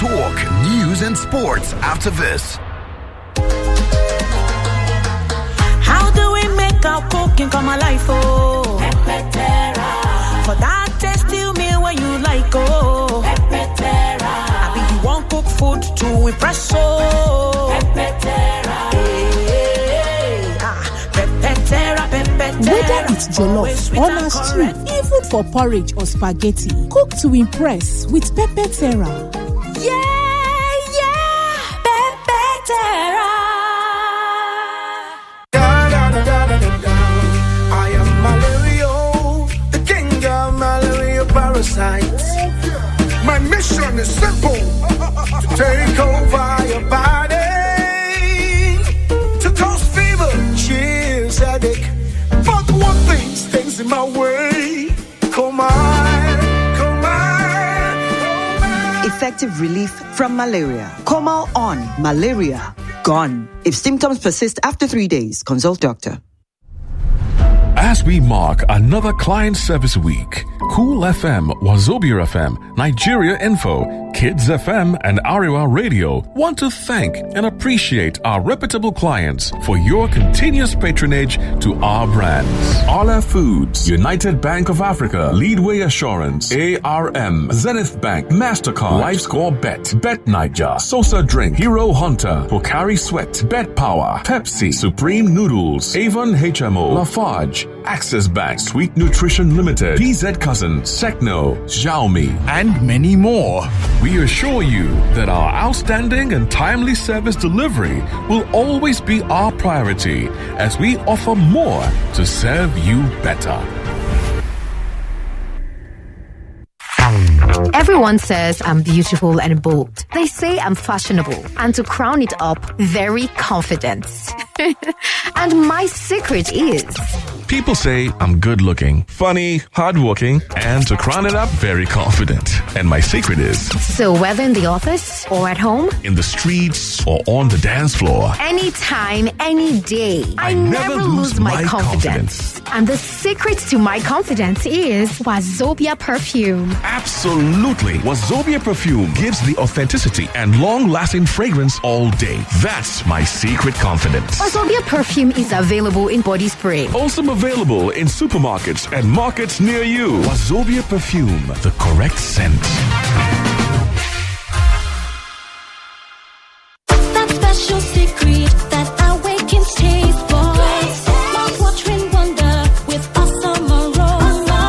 talk, news, and sports after this. How do we make our cooking come alive? Oh, Pepetera. For that tasty meal when you like, oh, Pepetera. I mean, you want cook food to impress, oh, Pepetera. Hey, Pepetera, Pepetera. Whether it's jollof or na stew, even for porridge or spaghetti, cook to impress with Pepetera. Pepetera. I am malaria, the king of malaria parasites. My mission is simple: to take over your body, to cause fever, chills, headache. But one thing stays in my way. Come on. Effective relief from malaria. Comal on. Malaria gone. If symptoms persist after 3 days, consult doctor. As we mark another client service week, Cool FM, Wazobia FM, Nigeria Info, Kids FM, and Ariwa Radio want to thank and appreciate our reputable clients for your continuous patronage to our brands. Arla Foods, United Bank of Africa, Leadway Assurance, ARM, Zenith Bank, MasterCard, LifeScore Bet, Bet Niger, Sosa Drink, Hero Hunter, Pocari Sweat, Bet Power, Pepsi, Supreme Noodles, Avon HMO, Lafarge, Access Bank, Sweet Nutrition Limited, PZ Cousins, Techno, Xiaomi, and many more. We assure you that our outstanding and timely service delivery will always be our priority as we offer more to serve you better. Everyone says I'm beautiful and bold. They say I'm fashionable. And to crown it up, very confident. And my secret is... People say I'm good looking, funny, hardworking, and to crown it up, very confident. And my secret is... So whether in the office or at home, in the streets or on the dance floor, anytime, any day, I never lose my confidence. And the secret to my confidence is Wazobia perfume. Absolutely. Wazobia perfume gives the authenticity and long-lasting fragrance all day. That's my secret confidence. Wazobia perfume is available in body spray. Also available in supermarkets and markets near you. Wazobia perfume, the correct scent. That special secret that awakens taste buds. Mouth-watering wonder with awesome aroma.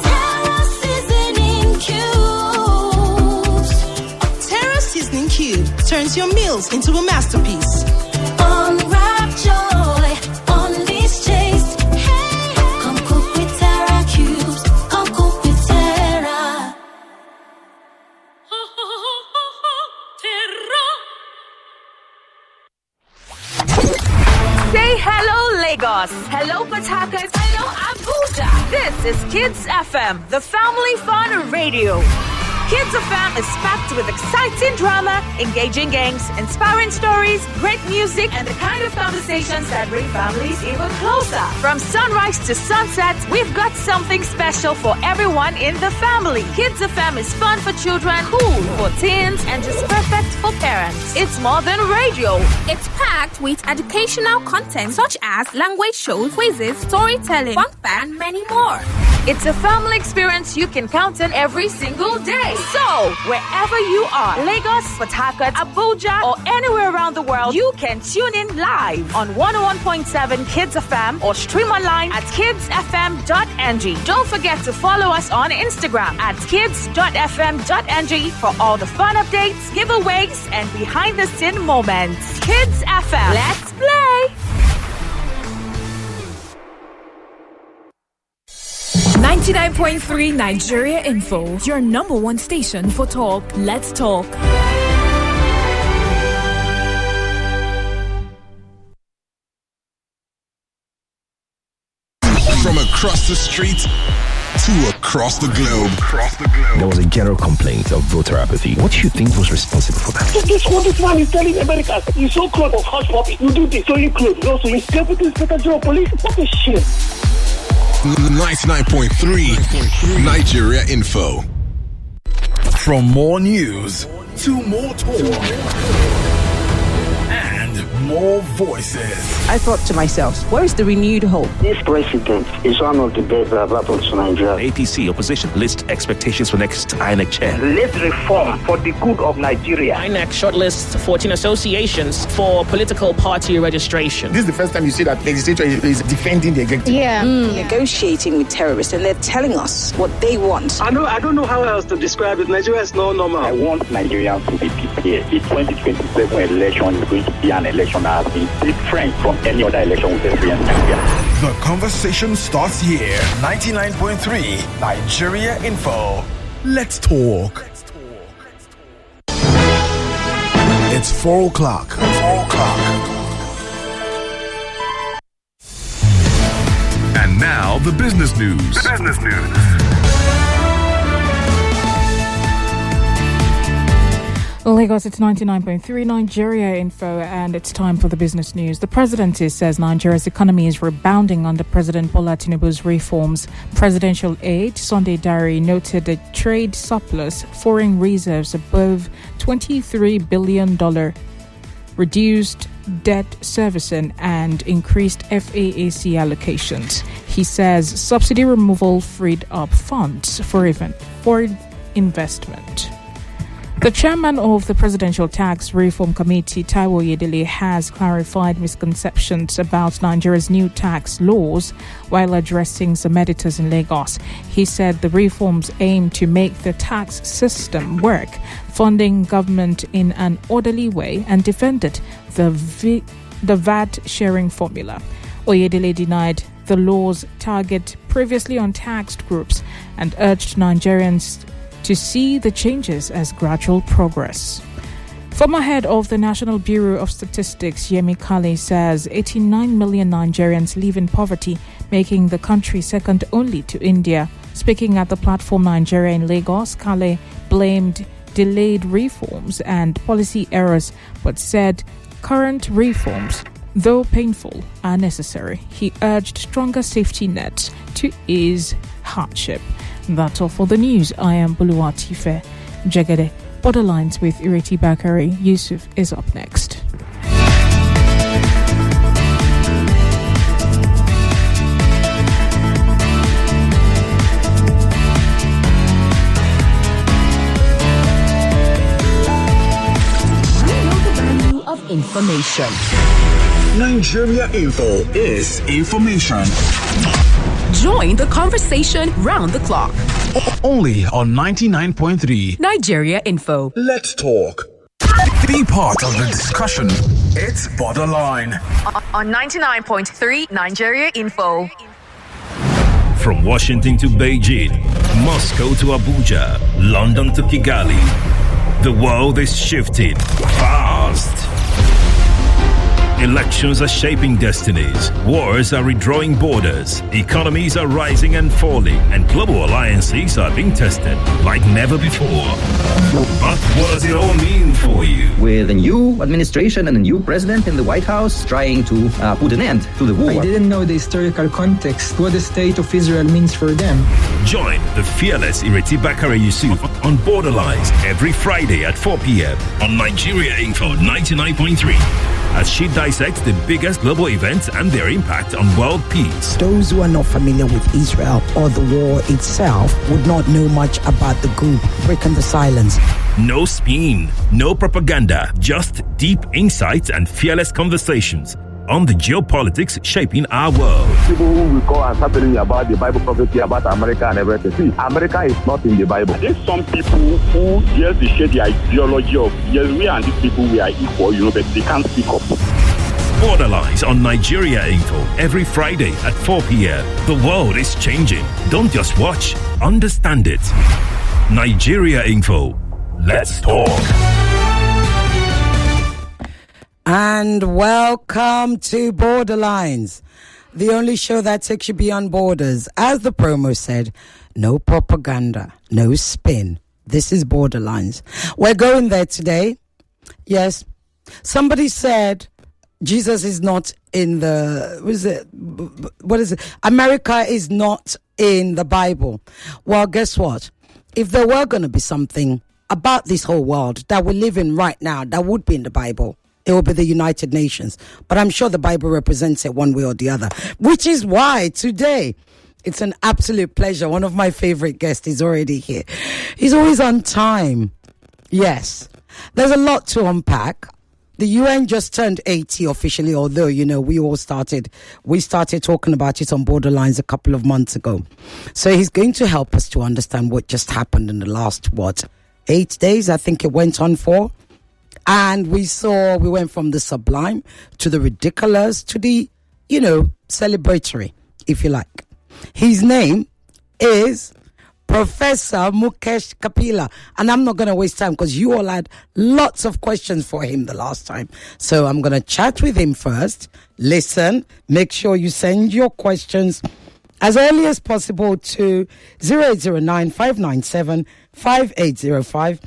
Terra seasoning cubes. Terra seasoning cube turns your meals into a masterpiece. Unwrap joy, unleash taste. Hey, come cook with Terra cubes. Come cook with Terra. Say hello, Lagos. Hello, Port Harcourt. Hello, Abuja. This is Kids FM, the family fun radio. Kids FM is packed with exciting drama, engaging games, inspiring stories, great music, and the kind of conversations that bring families even closer. From sunrise to sunset, we've got something special for everyone in the family. Kids FM is fun for children, cool for teens, and just perfect for parents. It's more than radio. It's packed with educational content such as language shows, quizzes, storytelling, fun fact, and many more. It's a family experience you can count on every single day. So, wherever you are, Lagos, Port Harcourt, Abuja, or anywhere around the world, you can tune in live on 101.7 Kids FM or stream online at kidsfm.ng. Don't forget to follow us on Instagram at kids.fm.ng for all the fun updates, giveaways, and behind-the-scene moments. Kids FM, let's play! 99.3 Nigeria Info, your number one station for talk. Let's talk. From across the street to across the globe. There was a general complaint of voter apathy. What do you think was responsible for that? This man is telling Americans, you saw clothes of hush puppy. You do this, sewing clothes. You also use Deputy Inspector General Police. What a shame. 99.3 Nigeria Info. From more news to more talk and more voices. I thought to myself, where is the renewed hope? This president is one of the best that have happened to Nigeria. APC opposition list expectations for next INEC chair. Let's reform for the good of Nigeria. INEC shortlists 14 associations for political party registration. This is the first time you see that legislature is defending the executive. Negotiating with terrorists, and they're telling us what they want. I don't know how else to describe it. Nigeria is not normal. I want Nigerians to be prepared. The 2027 election is going to be an election that has been different from any other election we've experienced in Nigeria. The conversation starts here. 99.3 Nigeria Info. Let's talk. It's 4 o'clock. 4 o'clock. And now the business news. Lagos, it's 99.3 Nigeria Info, and it's time for the business news. The presidency says Nigeria's economy is rebounding under President Bola Tinubu's reforms. Presidential aide Sunday Dare noted a trade surplus, foreign reserves above $23 billion, reduced debt servicing, and increased FAAC allocations. He says subsidy removal freed up funds for investment. The chairman of the Presidential Tax Reform Committee, Taiwo Oyedele, has clarified misconceptions about Nigeria's new tax laws while addressing some editors in Lagos. He said the reforms aim to make the tax system work, funding government in an orderly way, and defended the VAT sharing formula. Oyedele denied the laws target previously untaxed groups and urged Nigerians to see the changes as gradual progress. Former head of the National Bureau of Statistics, Yemi Kale, says 89 million Nigerians live in poverty, making the country second only to India. Speaking at the platform Nigeria in Lagos, Kale blamed delayed reforms and policy errors, but said current reforms, though painful, are necessary. He urged stronger safety nets to ease hardship. That's all for the news. I am Buluwatife Jagade. Borderlines with Ireti Bakare-Yusuf is up next. Of information. Nigeria Info is information. Join the conversation round the clock. Only on 99.3 Nigeria Info. Let's talk. Be part of the discussion. It's Borderline. On 99.3 Nigeria Info. From Washington to Beijing, Moscow to Abuja, London to Kigali, the world is shifting fast. Elections are shaping destinies. Wars are redrawing borders. Economies are rising and falling. And global alliances are being tested like never before. But what does it all mean for you? With a new administration and a new president in the White House trying to put an end to the war. I didn't know the historical context, what the state of Israel means for them. Join the fearless Ireti Bakare-Yusuf on Borderlines every Friday at 4 p.m. on Nigeria Info 99.3. As she dissects the biggest global events and their impact on world peace. Those who are not familiar with Israel or the war itself would not know much about the group breaking the silence. No spin, no propaganda, just deep insights and fearless conversations on the geopolitics shaping our world. People who will call and start telling you about the Bible prophecy about America and everything. See, America is not in the Bible. There's some people who just share the ideology of, yes, we and these people, we are equal, but they can't speak up. Borderlines on Nigeria Info every Friday at 4 p.m. The world is changing. Don't just watch, understand it. Nigeria Info. Let's talk. And welcome to Borderlines, the only show that takes you beyond borders. As the promo said, no propaganda, no spin. This is Borderlines. We're going there today. Yes. Somebody said Jesus is not in the, what is it? America is not in the Bible. Well, guess what? If there were going to be something about this whole world that we live in right now that would be in the Bible, it will be the United Nations. But I'm sure the Bible represents it one way or the other, which is why today it's an absolute pleasure. One of my favorite guests is already here. He's always on time. Yes. There's a lot to unpack. The UN just turned 80 officially, although, we started talking about it on Borderlines a couple of months ago. So he's going to help us to understand what just happened in the last, 8 days, I think it went on for. And we went from the sublime to the ridiculous to the, celebratory, if you like. His name is Professor Mukesh Kapila. And I'm not going to waste time because you all had lots of questions for him the last time. So I'm going to chat with him first. Listen, make sure you send your questions as early as possible to 0809 597 5805.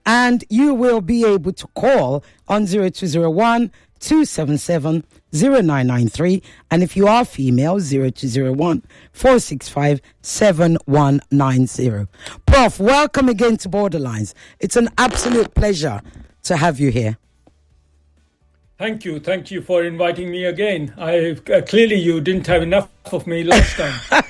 And you will be able to call on 0201 277 0993. And if you are female, 0201 465 7190. Prof, welcome again to Borderlines. It's an absolute pleasure to have you here. Thank you. Thank you for inviting me again. Clearly you didn't have enough of me last time.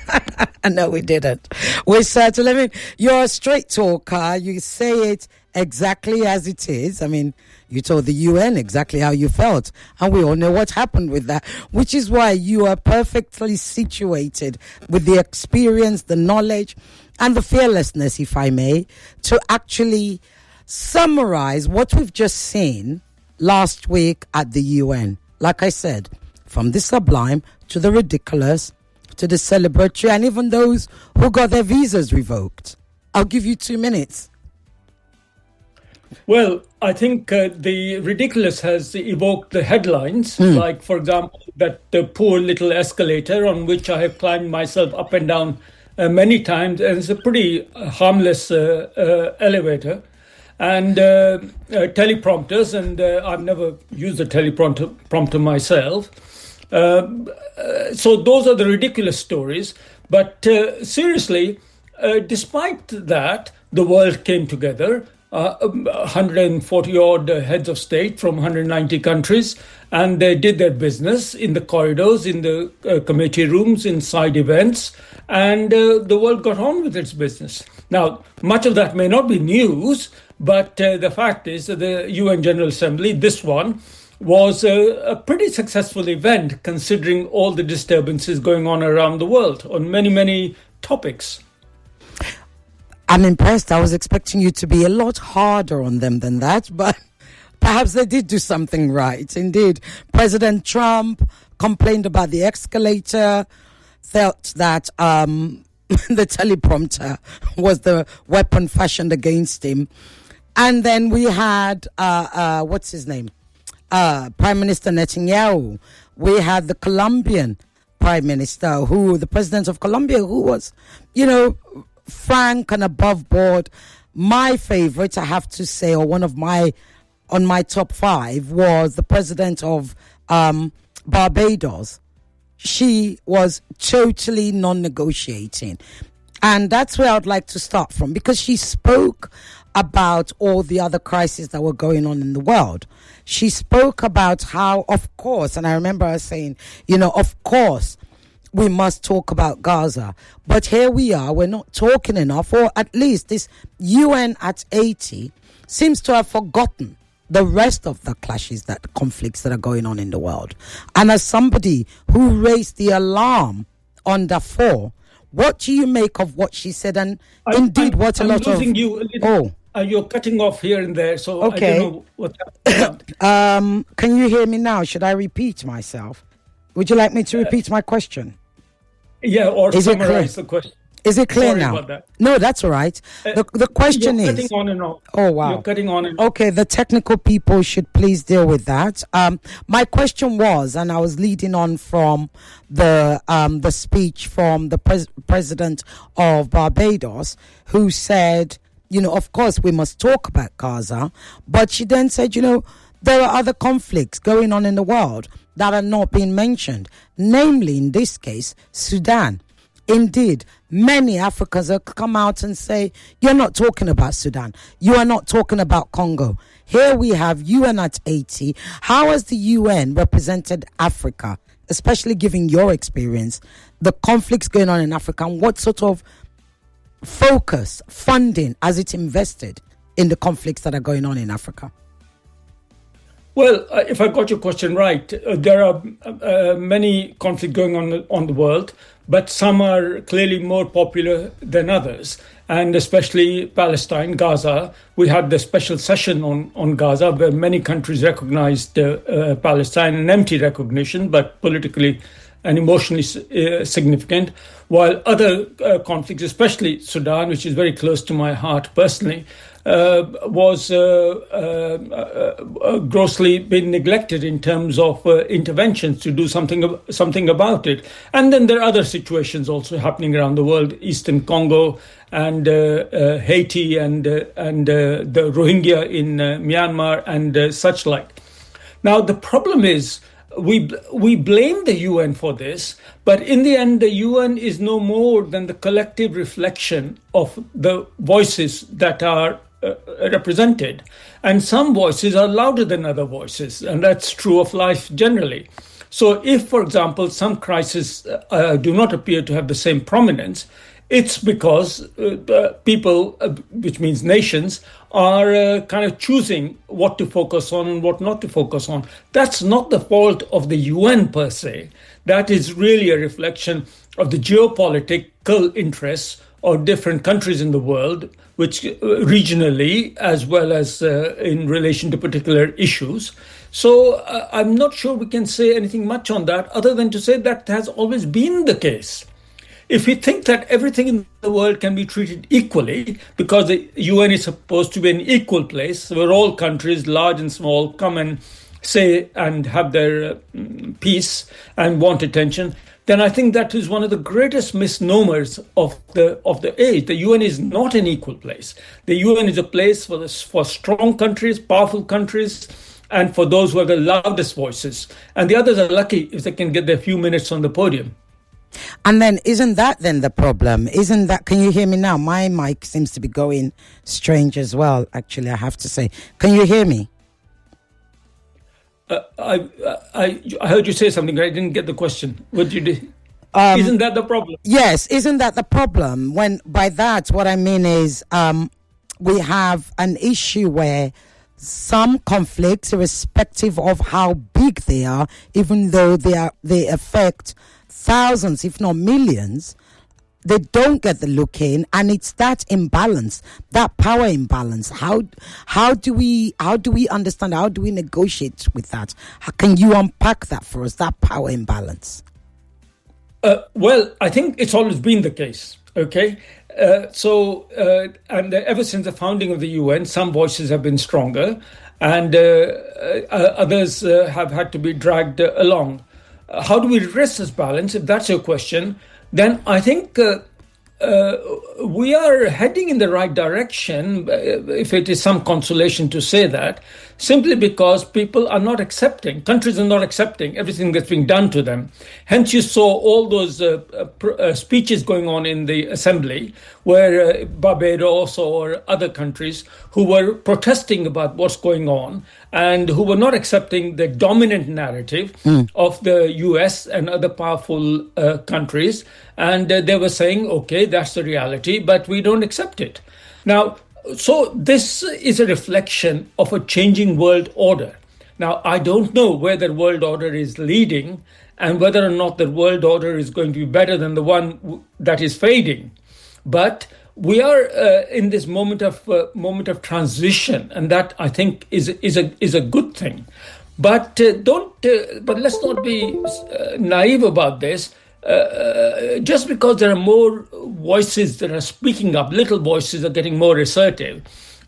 No, we didn't. We're certainly, you're a straight talker. You say it exactly as it is. I mean, you told the UN exactly how you felt, and we all know what happened with that, which is why you are perfectly situated with the experience, the knowledge, and the fearlessness, if I may, to actually summarize what we've just seen last week at the UN. Like I said, from the sublime to the ridiculous to the celebratory, and even those who got their visas revoked. I'll give you 2 minutes. Well, I think the ridiculous has evoked the headlines, like, for example, that poor little escalator on which I have climbed myself up and down many times, and it's a pretty harmless elevator. And teleprompters, and I've never used a teleprompter myself. So those are the ridiculous stories. But seriously, despite that, the world came together. 140 odd heads of state from 190 countries, and they did their business in the corridors, in the committee rooms, inside events, and the world got on with its business. Now, much of that may not be news, but the fact is that the UN General Assembly, this one, was a pretty successful event considering all the disturbances going on around the world on many, many topics. I'm impressed. I was expecting you to be a lot harder on them than that, but perhaps they did do something right. Indeed, President Trump complained about the escalator, felt that the teleprompter was the weapon fashioned against him. And then we had, what's his name? Prime Minister Netanyahu. We had the Colombian Prime Minister, the President of Colombia, who was, frank and above board. My favorite, I have to say, or on my top 5 was the President of Barbados. She was totally non-negotiating. And that's where I'd like to start from, because she spoke about all the other crises that were going on in the world. She spoke about how, of course, and I remember her saying, of course, we must talk about Gaza. But here we are, we're not talking enough, or at least this UN at 80 seems to have forgotten the rest of the conflicts that are going on in the world. And as somebody who raised the alarm on Darfur, what do you make of what she said? And I'm losing you a little. You're cutting off here and there, so okay. I don't know what's happening. Can you hear me now? Should I repeat myself? Would you like me to repeat my question? Yeah, or summarize the question. Is it clear Sorry now? about that. No, that's all right. The question you're is... cutting on and off. Oh, wow. You're cutting on and off. Okay, the technical people should please deal with that. My question was, and I was leading on from the speech from the president of Barbados, who said, of course, we must talk about Gaza. But she then said, there are other conflicts going on in the world that are not being mentioned, namely, in this case, Sudan. Indeed, many Africans have come out and say, you're not talking about Sudan. You are not talking about Congo. Here we have UN at 80. How has the UN represented Africa, especially given your experience, the conflicts going on in Africa, and what sort of focus, funding has it invested in the conflicts that are going on in Africa? Well, if I got your question right, there are many conflicts going on the world, but some are clearly more popular than others, and especially Palestine, Gaza. We had the special session on Gaza where many countries recognized Palestine, an empty recognition, but politically and emotionally significant, while other conflicts, especially Sudan, which is very close to my heart personally, was grossly been neglected in terms of interventions to do something about it. And then there are other situations also happening around the world, Eastern Congo and Haiti and the Rohingya in Myanmar and such like. Now, the problem is we blame the UN for this, but in the end, the UN is no more than the collective reflection of the voices that are represented. And some voices are louder than other voices, and that's true of life generally. So if, for example, some crises do not appear to have the same prominence, it's because people, which means nations, are kind of choosing what to focus on and what not to focus on. That's not the fault of the UN per se. That is really a reflection of the geopolitical interests of different countries in the world, which regionally, as well as in relation to particular issues. So I'm not sure we can say anything much on that, other than to say that has always been the case. If we think that everything in the world can be treated equally, because the UN is supposed to be an equal place where all countries, large and small, come and say and have their peace and want attention, then I think that is one of the greatest misnomers of the age. The UN is not an equal place. The UN is a place for strong countries, powerful countries, and for those who have the loudest voices. And the others are lucky if they can get their few minutes on the podium. And then isn't that then the problem? Isn't that, can you hear me now? My mic seems to be going strange as well, actually, I have to say. Can you hear me? I heard you say something. I didn't get the question. What did you do? Isn't that the problem? Yes, isn't that the problem? When by that, what I mean is we have an issue where some conflicts, irrespective of how big they are, even though they affect thousands, if not millions, they don't get the look in, and it's that imbalance, that power imbalance. How do we understand? How do we negotiate with that? How can you unpack that for us? That power imbalance. Well, I think it's always been the case. Okay, and ever since the founding of the UN, some voices have been stronger, and others have had to be dragged along. How do we redress this balance? If that's your question, then I think we are heading in the right direction, if it is some consolation to say that, simply because people are not accepting, countries are not accepting everything that's being done to them. Hence, you saw all those speeches going on in the assembly where Barbados or other countries who were protesting about what's going on and who were not accepting the dominant narrative of the US and other powerful countries. And they were saying, okay, that's the reality, but we don't accept it. Now, so this is a reflection of a changing world order. Now, I don't know where the world order is leading and whether or not the world order is going to be better than the one that is fading. But we are in this moment of transition, and that I think is a good thing. But but let's not be naive about this. Just because there are more voices that are speaking up, little voices are getting more assertive,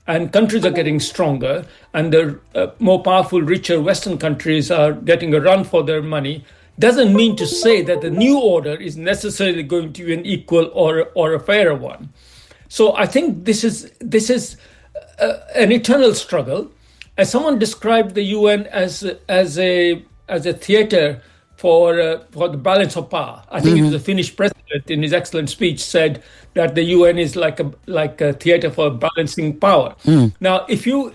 and countries are getting stronger, and the more powerful, richer Western countries are getting a run for their money, doesn't mean to say that the new order is necessarily going to be an equal or a fairer one. So I think this is an eternal struggle. As someone described the UN as a theater for the balance of power. I think it was the Finnish president in his excellent speech said that the UN is like a theater for balancing power. Now, if you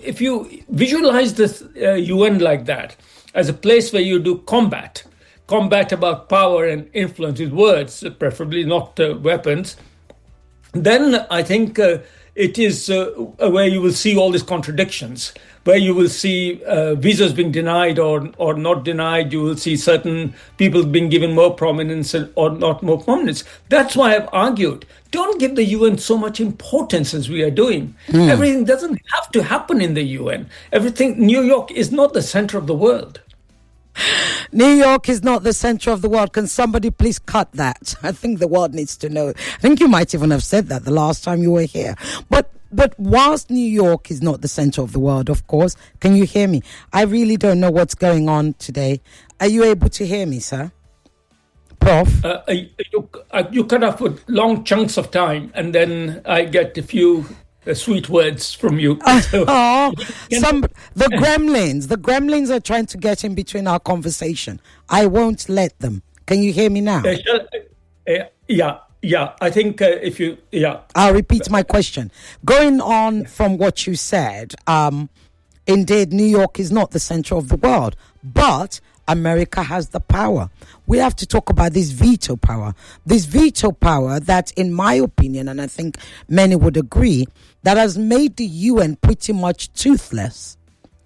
visualize this UN like that as a place where you do combat about power and influence with words, preferably not weapons, then I think it is where you will see all these contradictions, where you will see visas being denied or not denied. You will see certain people being given more prominence or not more prominence. That's why I've argued, don't give the UN so much importance as we are doing. Everything doesn't have to happen in the UN. New York is not the center of the world. New York is not the center of the world. Can somebody please cut that? I think the world needs to know. I think you might even have said that the last time you were here. But whilst New York is not the center of the world, of course, can you hear me? I really don't know what's going on today. Are you able to hear me, sir? Prof? You cut off with long chunks of time, and then I get a few sweet words from you. The gremlins are trying to get in between our conversation. I won't let them. Can you hear me now? Yeah. I think I'll repeat my question. Going on from what you said, indeed, New York is not the center of the world, but America has the power. We have to talk about this veto power. This veto power that, in my opinion, and I think many would agree, that has made the UN pretty much toothless,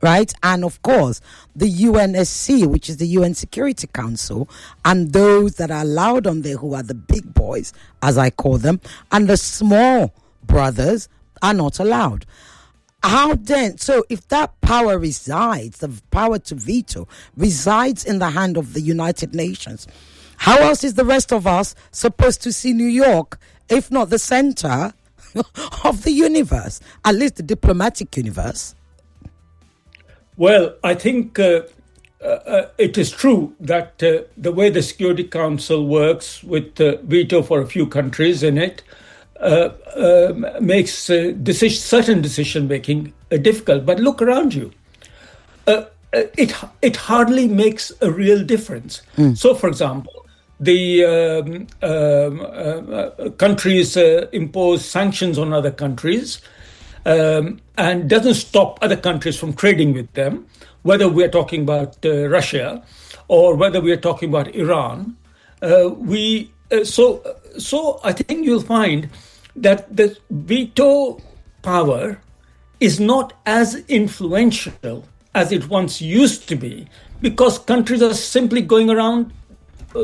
right? And of course, the UNSC, which is the UN Security Council, and those that are allowed on there who are the big boys, as I call them, and the small brothers are not allowed. How then? So if that power resides, the power to veto resides in the hand of the United Nations, how else is the rest of us supposed to see New York, if not the center of the universe, at least the diplomatic universe? Well, I think it is true that the way the Security Council works with veto for a few countries in it makes certain decision making difficult. But look around you. It hardly makes a real difference. So, for example, the countries impose sanctions on other countries and doesn't stop other countries from trading with them, whether we're talking about Russia or whether we're talking about Iran. So I think you'll find that the veto power is not as influential as it once used to be, because countries are simply going around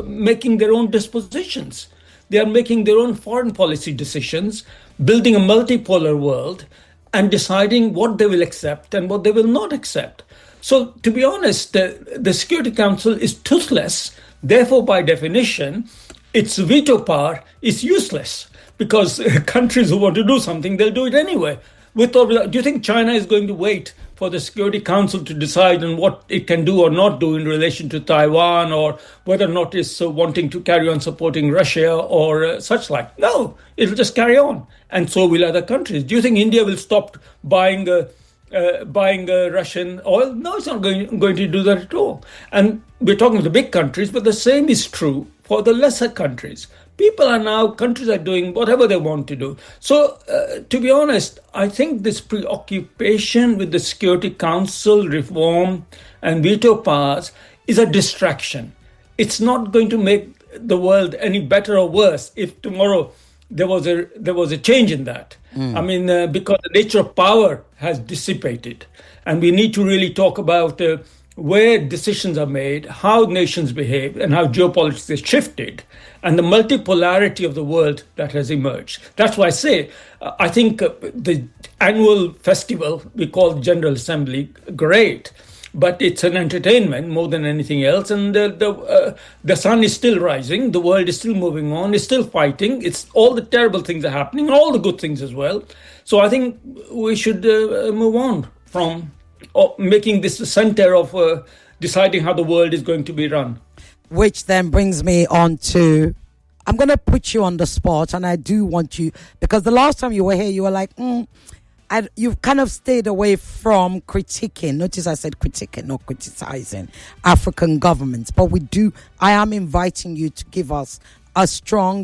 making their own dispositions. They are making their own foreign policy decisions, building a multipolar world, and deciding what they will accept and what they will not accept. So, to be honest, the Security Council is toothless. Therefore, by definition, its veto power is useless, because countries who want to do something, they'll do it anyway. With or without. Do you think China is going to wait for the Security Council to decide on what it can do or not do in relation to Taiwan, or whether or not it's wanting to carry on supporting Russia or such like? No, it'll just carry on. And so will other countries. Do you think India will stop buying Russian oil? No, it's not going to do that at all. And we're talking about the big countries, but the same is true for the lesser countries. Countries are doing whatever they want to do. So, to be honest, I think this preoccupation with the Security Council reform and veto powers is a distraction. It's not going to make the world any better or worse if tomorrow there was a change in that. I mean, because the nature of power has dissipated, and we need to really talk about where decisions are made, how nations behave, and how geopolitics has shifted, and the multipolarity of the world that has emerged. That's why I say, I think the annual festival we call the General Assembly, great, but it's an entertainment more than anything else. And the sun is still rising, the world is still moving on, it's still fighting. It's all the terrible things are happening, all the good things as well. So I think we should move on from making this the center of deciding how the world is going to be run. Which then brings me on to, I'm going to put you on the spot, and I do want you, because the last time you were here, you were like, you've kind of stayed away from critiquing. Notice I said critiquing, not criticizing African governments. But I am inviting you to give us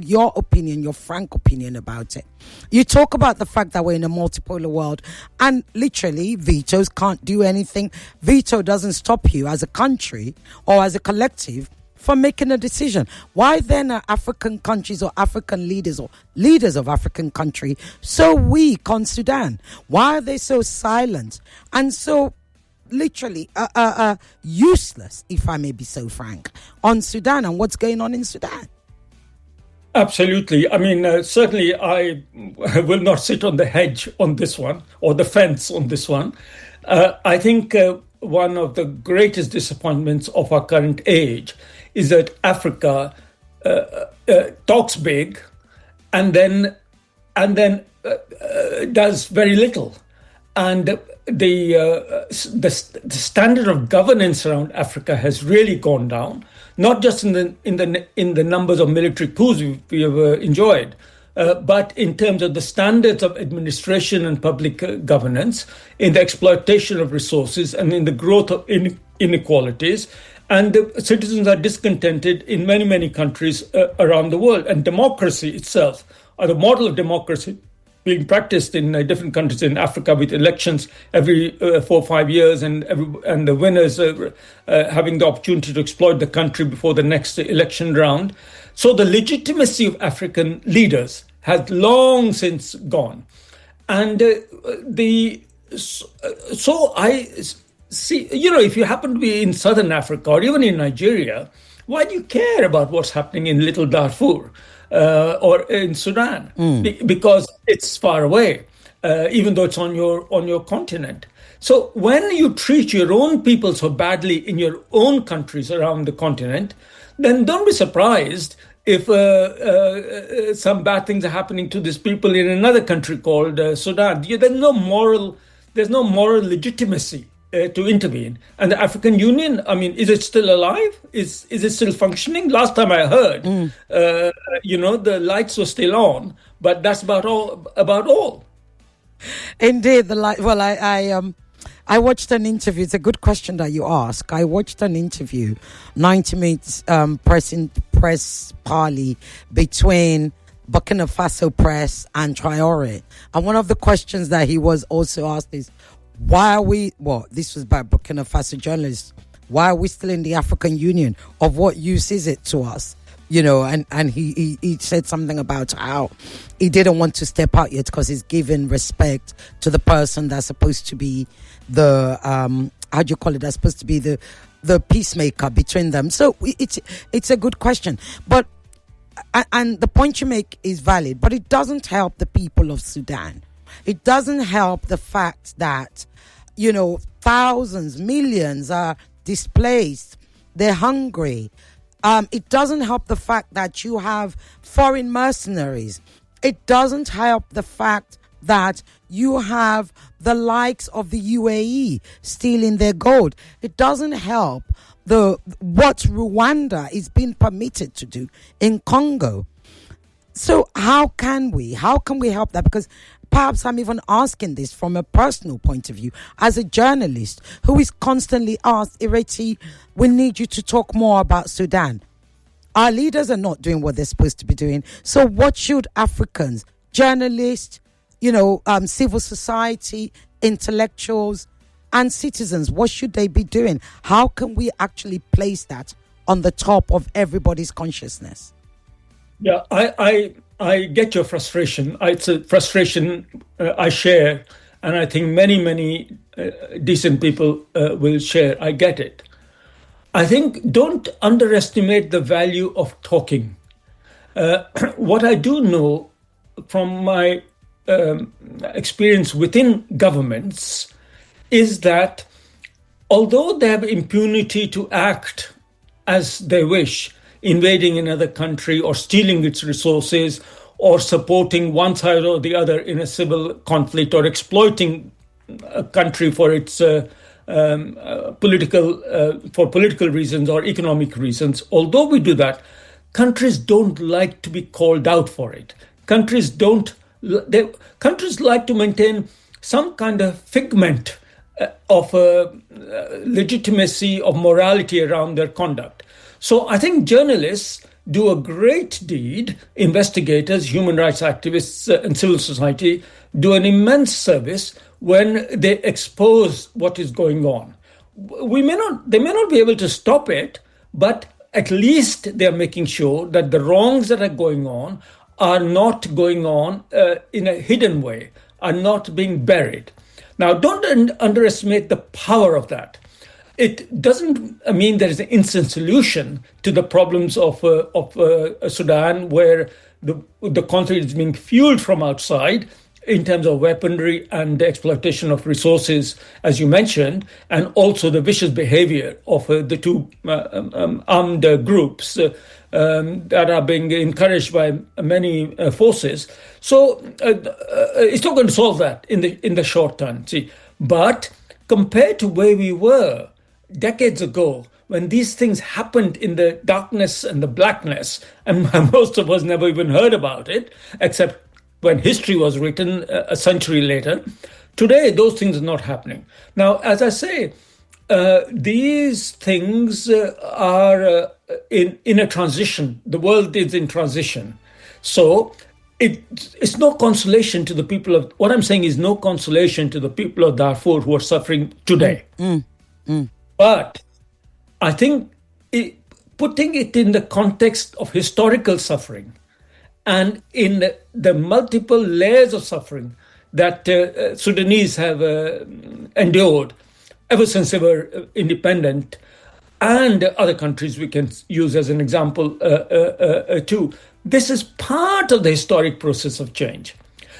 your opinion, your frank opinion about it. You talk about the fact that we're in a multipolar world and literally vetoes can't do anything. Veto doesn't stop you as a country or as a collective from making a decision. Why then are African countries or African leaders or leaders of African country so weak on Sudan? Why are they so silent and so literally useless, if I may be so frank, on Sudan and what's going on in Sudan? Absolutely. I mean, certainly I will not sit on the hedge on this one or the fence on this one. I think one of the greatest disappointments of our current age is that Africa talks big and then does very little. And the standard of governance around Africa has really gone down, not just in the numbers of military coups we have enjoyed, but in terms of the standards of administration and public governance, in the exploitation of resources, and in the growth of inequalities. And the citizens are discontented in many, many countries around the world. And democracy itself, or the model of democracy being practiced in different countries in Africa with elections every 4 or 5 years and the winners having the opportunity to exploit the country before the next election round. So the legitimacy of African leaders has long since gone. And so I see, if you happen to be in southern Africa or even in Nigeria, why do you care about what's happening in Little Darfur or in Sudan? Because it's far away, even though it's on your continent. So when you treat your own people so badly in your own countries around the continent, then don't be surprised if some bad things are happening to these people in another country called Sudan. There's no moral legitimacy to intervene. And the African Union, I mean, is it still alive? Is it still functioning? Last time I heard, the lights were still on, but that's about all. Indeed, the light. Well, I watched an interview. It's a good question that you ask. I watched an interview, 90 minutes press parley between Burkina Faso press and Traore. And one of the questions that he was also asked is, this was by Burkina Faso journalists, why are we still in the African Union? Of what use is it to us? And he said something about how he didn't want to step out yet because he's giving respect to the person that's supposed to be the, that's supposed to be the peacemaker between them. So it's a good question. But, and the point you make is valid, but it doesn't help the people of Sudan. It doesn't help the fact that, thousands, millions are displaced. They're hungry. It doesn't help the fact that you have foreign mercenaries. It doesn't help the fact that you have the likes of the UAE stealing their gold. It doesn't help what Rwanda is being permitted to do in Congo. So how can we help that? Because perhaps I'm even asking this from a personal point of view as a journalist who is constantly asked, Ireti, we need you to talk more about Sudan. Our leaders are not doing what they're supposed to be doing. So what should Africans, journalists, civil society, intellectuals and citizens, what should they be doing? How can we actually place that on the top of everybody's consciousness? Yeah, I get your frustration. It's a frustration I share, and I think many decent people will share. I get it. I think don't underestimate the value of talking. What I do know from my experience within governments is that although they have impunity to act as they wish, invading another country or stealing its resources or supporting one side or the other in a civil conflict or exploiting a country for its political reasons or economic reasons. Although we do that, countries don't like to be called out for it. Countries like to maintain some kind of figment of legitimacy, of morality around their conduct. So I think journalists do a great deed, investigators, human rights activists, and civil society do an immense service when they expose what is going on. They may not be able to stop it, but at least they're making sure that the wrongs that are going on are not going on in a hidden way, are not being buried. Now, don't underestimate the power of that. It doesn't mean there is an instant solution to the problems of Sudan, where the conflict is being fueled from outside in terms of weaponry and exploitation of resources, as you mentioned, and also the vicious behavior of the two armed groups that are being encouraged by many forces. So it's not going to solve that in the short term. See, but compared to where we were decades ago, when these things happened in the darkness and the blackness, and most of us never even heard about it, except when history was written a century later, today those things are not happening. Now, as I say, these things are in a transition. The world is in transition. So it's no consolation to the people of, what I'm saying is no consolation to the people of Darfur who are suffering today. But I think putting it in the context of historical suffering and in the multiple layers of suffering that Sudanese have endured ever since they were independent, and other countries we can use as an example too. This is part of the historic process of change.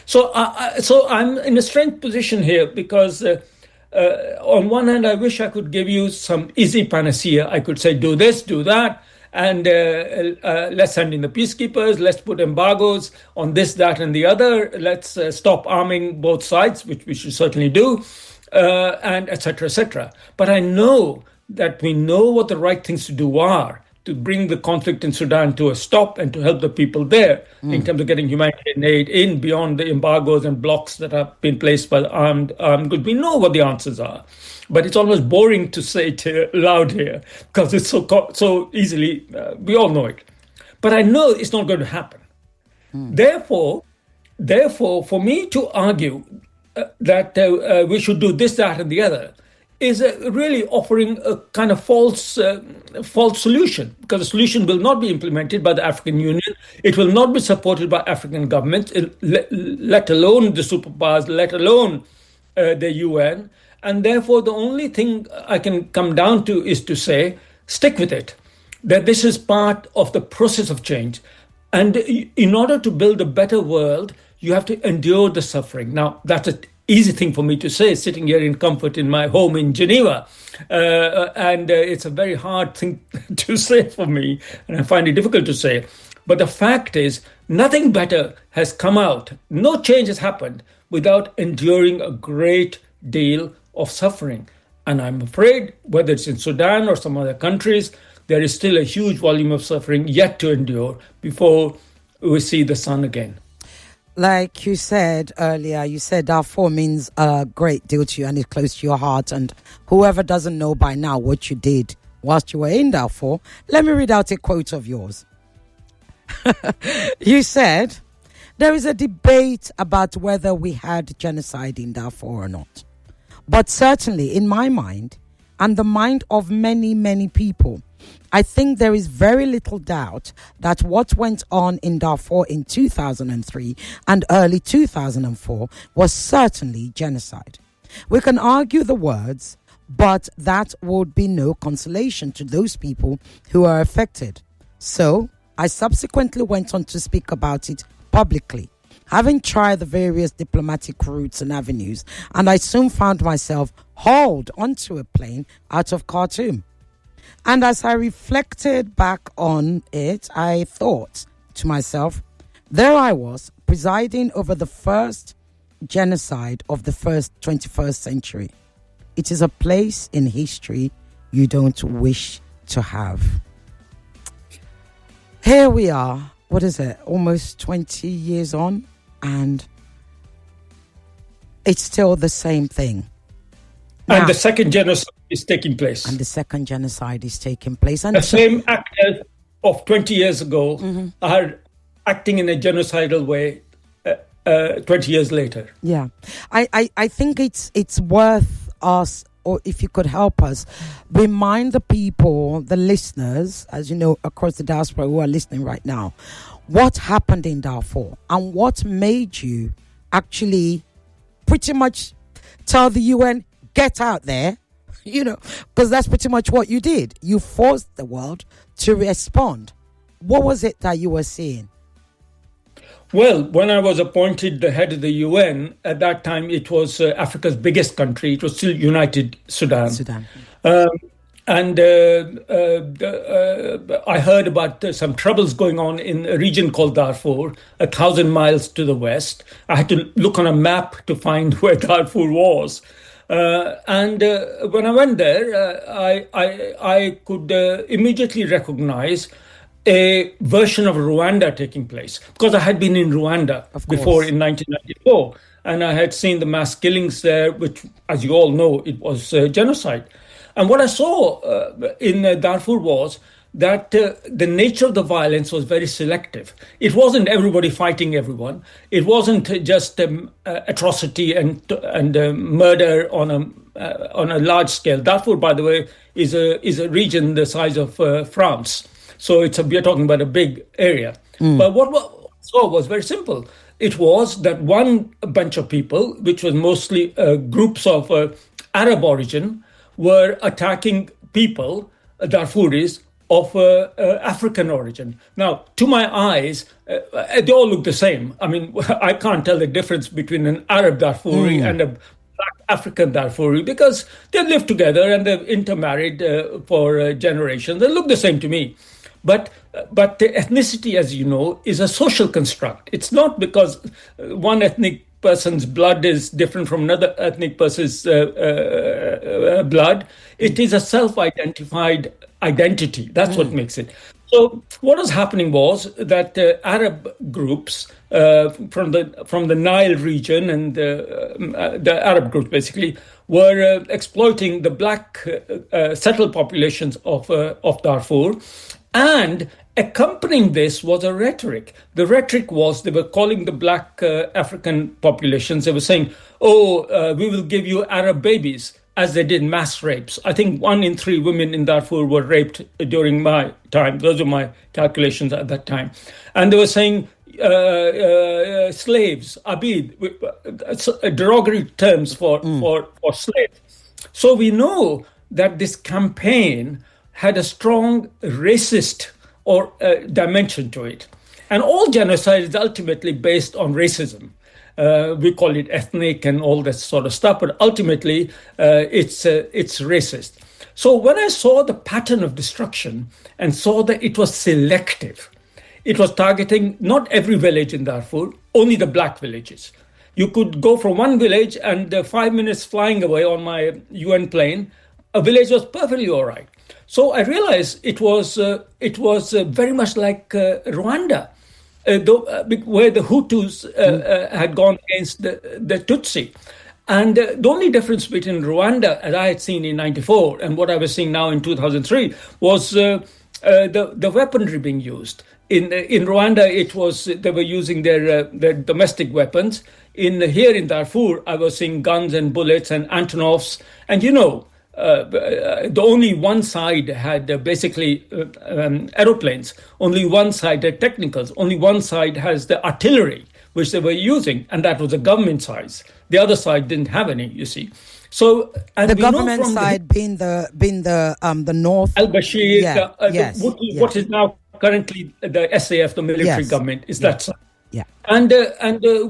So I'm in a strange position here because on one hand, I wish I could give you some easy panacea. I could say, do this, do that, and let's send in the peacekeepers, let's put embargoes on this, that, and the other, let's stop arming both sides, which we should certainly do, and et cetera, et cetera. But I know that we know what the right things to do are to bring the conflict in Sudan to a stop and to help the people there in terms of getting humanitarian aid in beyond the embargoes and blocks that have been placed by the armed goods. We know what the answers are, but it's almost boring to say it loud here because it's so easily, we all know it. But I know it's not going to happen. Therefore, for me to argue that we should do this, that, and the other is really offering a kind of false solution, because the solution will not be implemented by the African Union. It will not be supported by African governments, let alone the superpowers, let alone the UN. And therefore, the only thing I can come down to is to say, stick with it, that this is part of the process of change. And in order to build a better world, you have to endure the suffering. Now, that's an easy thing for me to say, sitting here in comfort in my home in Geneva. And it's a very hard thing to say for me, and I find it difficult to say. But the fact is, nothing better has come out. No change has happened without enduring a great deal of suffering. And I'm afraid, whether it's in Sudan or some other countries, there is still a huge volume of suffering yet to endure before we see the sun again. Like you said earlier, you said Darfur means a great deal to you and it's close to your heart. And whoever doesn't know by now what you did whilst you were in Darfur, let me read out a quote of yours. You said, there is a debate about whether we had genocide in Darfur or not. But certainly in my mind and the mind of many, many people, I think there is very little doubt that what went on in Darfur in 2003 and early 2004 was certainly genocide. We can argue the words, but that would be no consolation to those people who are affected. So I subsequently went on to speak about it publicly, having tried the various diplomatic routes and avenues, and I soon found myself hauled onto a plane out of Khartoum. And as I reflected back on it, I thought to myself, there I was, presiding over the first genocide of the first 21st century. It is a place in history you don't wish to have. Here we are, what is it, almost 20 years on, and it's still the same thing. And the second genocide is taking place. And the same actors of 20 years ago are acting in a genocidal way 20 years later. Yeah. I think it's worth us, or if you could help us, remind the people, the listeners, as you know, across the diaspora who are listening right now, what happened in Darfur and what made you actually pretty much tell the UN, get out there, because that's pretty much what you did. You forced the world to respond. What was it that you were seeing? Well, when I was appointed the head of the UN, at that time it was Africa's biggest country. It was still United Sudan. And I heard about some troubles going on in a region called Darfur, 1,000 miles to the west. I had to look on a map to find where Darfur was. And when I went there, I could immediately recognize a version of Rwanda taking place, because I had been in Rwanda before in 1994, and I had seen the mass killings there, which, as you all know, it was genocide. And what I saw in Darfur was that the nature of the violence was very selective. It wasn't everybody fighting everyone. It wasn't just atrocity and murder on a large scale. Darfur, by the way, is a region the size of France. So we are talking about a big area. But what I saw was very simple. It was that one bunch of people, which was mostly groups of Arab origin, were attacking people, Darfuris, of African origin. Now, to my eyes, they all look the same. I mean, I can't tell the difference between an Arab Darfuri and a Black African Darfuri, because they live together and they've intermarried for generations. They look the same to me. But the ethnicity, as you know, is a social construct. It's not because one ethnic person's blood is different from another ethnic person's blood. It is a self-identified identity. That's what makes it. So what was happening was that Arab groups from the Nile region and the Arab groups basically were exploiting the black settled populations of Darfur. And accompanying this was a rhetoric. The rhetoric was they were calling the black African populations. They were saying, we will give you Arab babies, as they did mass rapes. I think 1 in 3 women in Darfur were raped during my time. Those were my calculations at that time. And they were saying slaves, abid, derogatory terms for slaves. So we know that this campaign had a strong racist dimension to it. And all genocide is ultimately based on racism. We call it ethnic and all that sort of stuff, but ultimately it's racist. So when I saw the pattern of destruction and saw that it was selective, it was targeting not every village in Darfur, only the black villages. You could go from one village and 5 minutes flying away on my UN plane, a village was perfectly all right. So I realized it was very much like Rwanda, where the Hutus had gone against the Tutsi. And the only difference between Rwanda, as I had seen in 94, and what I was seeing now in 2003, was the weaponry being used. In Rwanda, it was they were using their domestic weapons. Here in Darfur, I was seeing guns and bullets and Antonovs, and the only one side had basically aeroplanes, only one side had technicals, only one side has the artillery, which they were using, and that was the government side. The other side didn't have any, you see. So and the government side being the North Al-Bashir, what is now currently the SAF, the military government, is that side. Yeah. And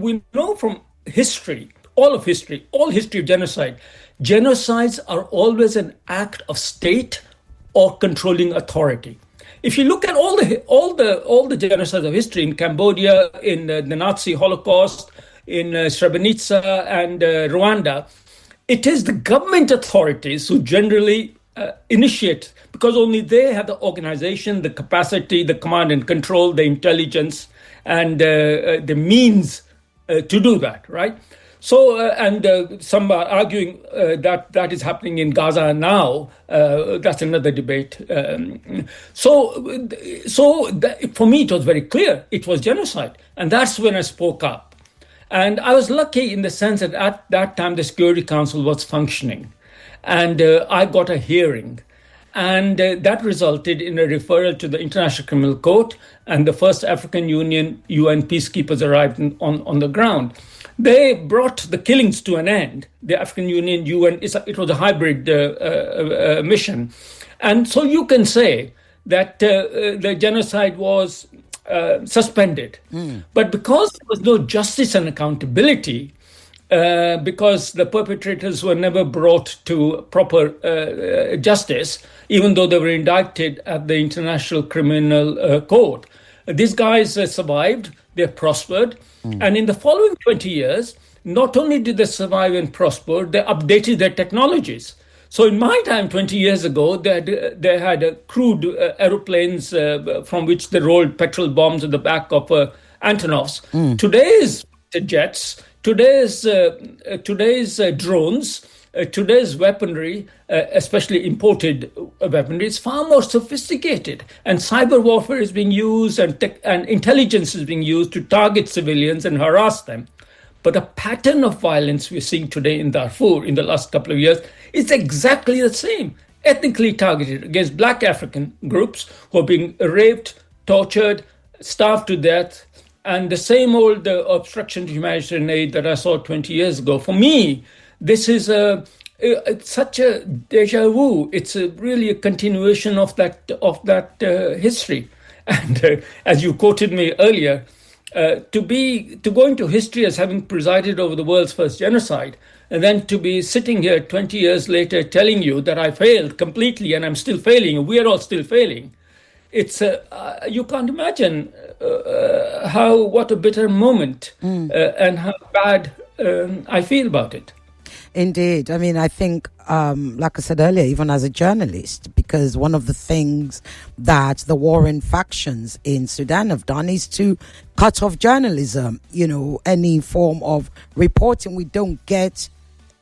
we know from history, all history of genocide, genocides are always an act of state or controlling authority. If you look at all the genocides of history in Cambodia, in the Nazi Holocaust, in Srebrenica and Rwanda, it is the government authorities who generally initiate, because only they have the organization, the capacity, the command and control, the intelligence, and the means to do that, right? So, some are arguing that is happening in Gaza now. That's another debate. For me, it was very clear. It was genocide. And that's when I spoke up. And I was lucky in the sense that at that time, the Security Council was functioning. And I got a hearing. And that resulted in a referral to the International Criminal Court, and the first African Union UN peacekeepers arrived on the ground. They brought the killings to an end. The African Union UN, it was a hybrid mission. And so you can say that the genocide was suspended. But because there was no justice and accountability, because the perpetrators were never brought to proper justice, even though they were indicted at the International Criminal Court. These guys survived, they prospered, and in the following 20 years, not only did they survive and prosper, they updated their technologies. So in my time, 20 years ago, they had crude aeroplanes from which they rolled petrol bombs at the back of Antonovs. Today's jets, today's drones, today's weaponry, especially imported weaponry, is far more sophisticated. And cyber warfare is being used and intelligence is being used to target civilians and harass them. But the pattern of violence we're seeing today in Darfur in the last couple of years is exactly the same. Ethnically targeted against black African groups who are being raped, tortured, starved to death, and the same old obstruction to humanitarian aid that I saw 20 years ago. For me, this is it's such a deja vu. It's really a continuation of that history. And as you quoted me earlier, to go into history as having presided over the world's first genocide, and then to be sitting here 20 years later telling you that I failed completely and I'm still failing, and we're all still failing. It's you can't imagine what a bitter moment and how bad I feel about it. Indeed. I mean, I think, like I said earlier, even as a journalist, because one of the things that the warring factions in Sudan have done is to cut off journalism, any form of reporting. We don't get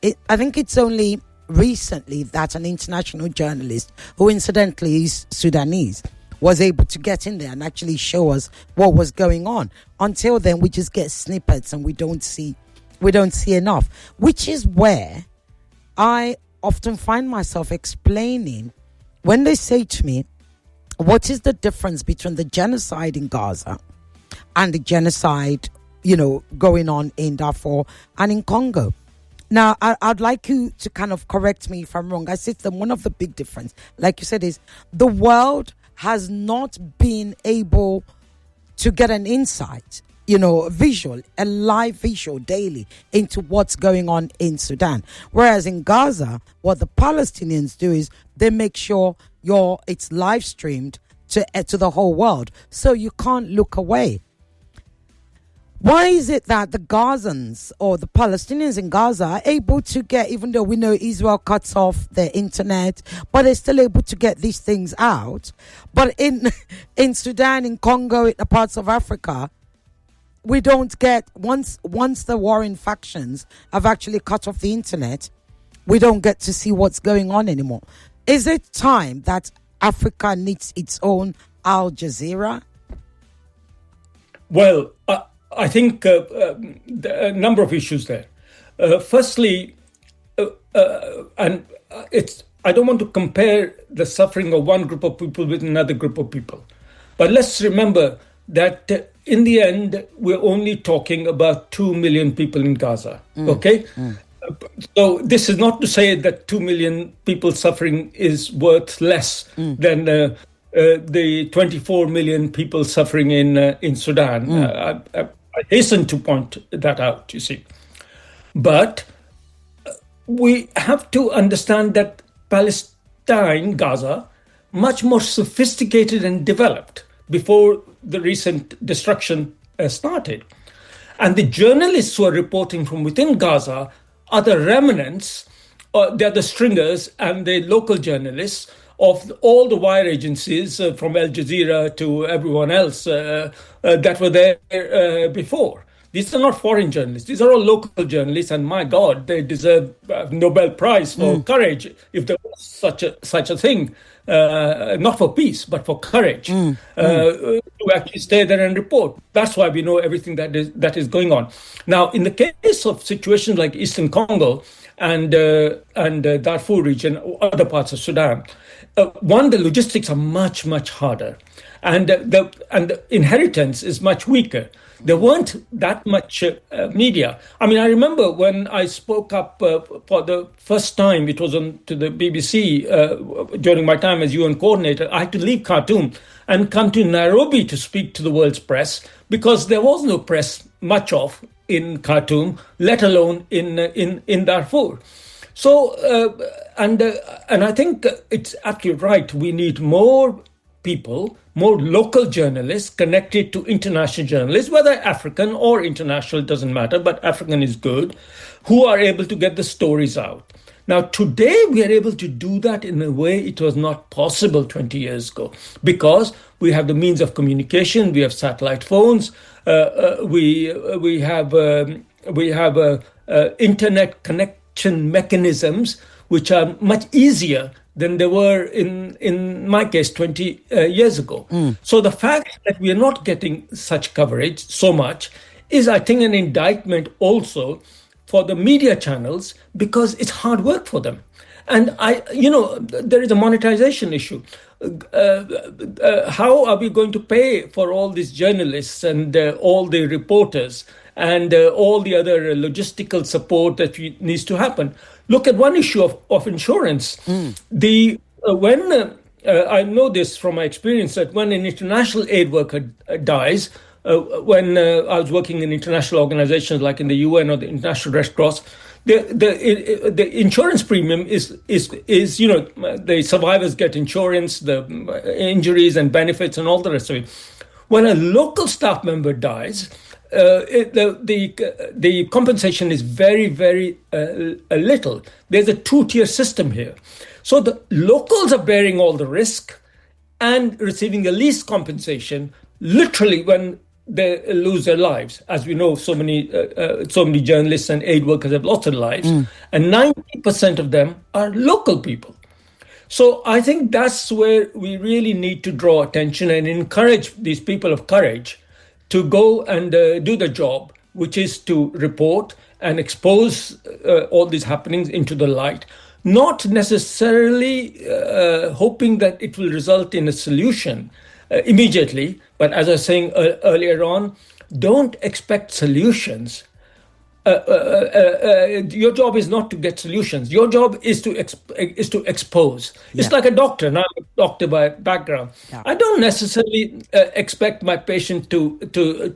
it. I think it's only recently that an international journalist, who incidentally is Sudanese, was able to get in there and actually show us what was going on. Until then, we just get snippets and we don't see enough, which is where I often find myself explaining when they say to me, what is the difference between the genocide in Gaza and the genocide, going on in Darfur and in Congo? Now, I'd like you to kind of correct me if I'm wrong. I said that one of the big difference, like you said, is the world has not been able to get an insight, a live visual daily into what's going on in Sudan. Whereas in Gaza, what the Palestinians do is they make sure it's live streamed to the whole world, so you can't look away. Why is it that the Gazans or the Palestinians in Gaza are able to get, even though we know Israel cuts off their internet, but they're still able to get these things out? But in Sudan, in Congo, in the parts of Africa, we don't get, once the warring factions have actually cut off the internet, we don't get to see what's going on anymore. Is it time that Africa needs its own Al Jazeera? Well, I think a number of issues there. Firstly, I don't want to compare the suffering of one group of people with another group of people. But let's remember that in the end, we're only talking about 2 million people in Gaza, okay? So this is not to say that 2 million people suffering is worth less than the 24 million people suffering in Sudan. I hasten to point that out, you see. But we have to understand that Palestine, Gaza, much more sophisticated and developed before the recent destruction started. And the journalists who are reporting from within Gaza are the remnants, they're the stringers and the local journalists of all the wire agencies from Al Jazeera to everyone else that were there before. These are not foreign journalists. These are all local journalists, and my God, they deserve Nobel Prize for courage, if there was such a thing. Not for peace, but for courage to actually stay there and report. That's why we know everything that is going on. Now, in the case of situations like Eastern Congo and Darfur region, or other parts of Sudan, the logistics are much, much harder, and the inheritance is much weaker. There weren't that much media. I mean, I remember when I spoke up for the first time, it was to the BBC during my time as UN coordinator. I had to leave Khartoum and come to Nairobi to speak to the world's press, because there was no press much of in Khartoum, let alone in Darfur. So, and I think it's absolutely right. We need more people, more local journalists connected to international journalists, whether African or international, doesn't matter, but African is good, who are able to get the stories out. Now, today, we are able to do that in a way it was not possible 20 years ago, because we have the means of communication, we have satellite phones, we have internet connection mechanisms, which are much easier than they were in my case 20 years ago. So the fact that we are not getting such coverage so much is, I think, an indictment also for the media channels, because it's hard work for them. And there is a monetization issue. How are we going to pay for all these journalists and all the reporters and all the other logistical support that needs to happen? Look at one issue of insurance. I know this from my experience, that when an international aid worker dies, when I was working in international organizations like in the UN or the International Red Cross, the insurance premium is the survivors get insurance, the injuries and benefits and all the rest of it. When a local staff member dies, the compensation is very, very little. There's a two-tier system here. So the locals are bearing all the risk and receiving the least compensation, literally, when they lose their lives. As we know, so many journalists and aid workers have lost their lives, and 90% of them are local people. So I think that's where we really need to draw attention and encourage these people of courage to go and do the job, which is to report and expose all these happenings into the light, not necessarily hoping that it will result in a solution immediately. But as I was saying earlier on, don't expect solutions. Your job is not to get solutions. Your job is to expose. Yeah. It's like a doctor. Now, I'm a doctor by background. Yeah. I don't necessarily expect my patient to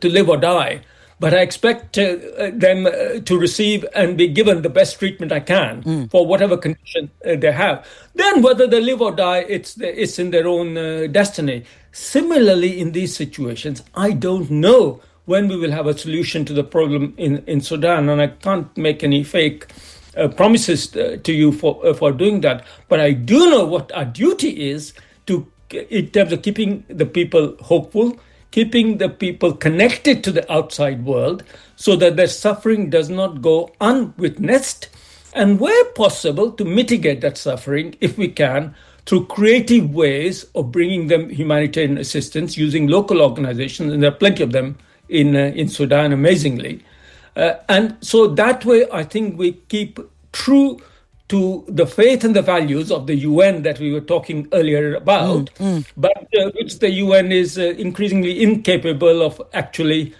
live or die, but I expect them to receive and be given the best treatment I can for whatever condition they have. Then whether they live or die, it's in their own destiny. Similarly, in these situations, I don't know when we will have a solution to the problem in Sudan, and I can't make any fake promises to you for doing that. But I do know what our duty is in terms of keeping the people hopeful, keeping the people connected to the outside world, so that their suffering does not go unwitnessed, and where possible, to mitigate that suffering, if we can, through creative ways of bringing them humanitarian assistance using local organizations, and there are plenty of them in Sudan, amazingly. And so that way, I think we keep true to the faith and the values of the UN that we were talking earlier about, but which the UN is increasingly incapable of actually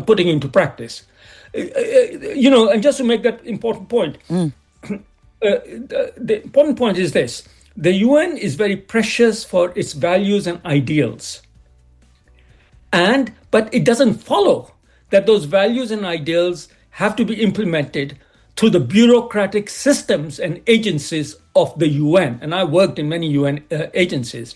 putting into practice. And just to make that important point, the important point is this. The UN is very precious for its values and ideals. But it doesn't follow that those values and ideals have to be implemented through the bureaucratic systems and agencies of the UN. And I worked in many UN agencies.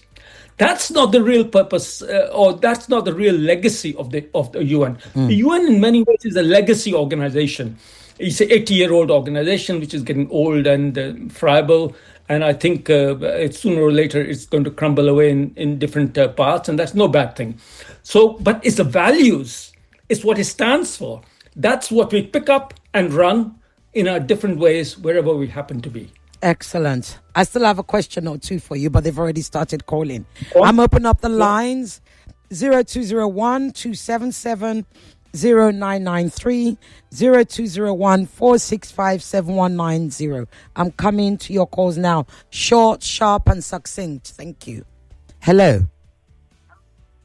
That's not the real purpose, or that's not the real legacy of the UN. The UN, in many ways, is a legacy organization. It's an 80-year-old organization which is getting old and friable. And I think sooner or later it's going to crumble away in different parts, and that's no bad thing. So, but it's the values It's what it stands for. That's what we pick up and run in our different ways wherever we happen to be. Excellent. I still have a question or two for you, but they've already started calling. I'm opening up the lines. 0201 277 0993 0201 465 7190. I'm coming to your calls now. Short, sharp, and succinct. Thank you. Hello.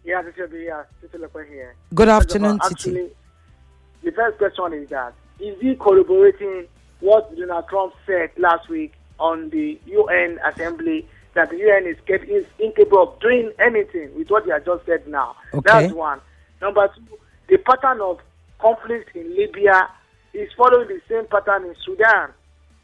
Yeah, this will be Titi here. Good afternoon, actually, Titi. The first question is that, is he corroborating what Donald Trump said last week on the UN Assembly, that the UN is incapable of doing anything with what he has just said now? Okay. That's one. Number two, the pattern of conflict in Libya is following the same pattern in Sudan.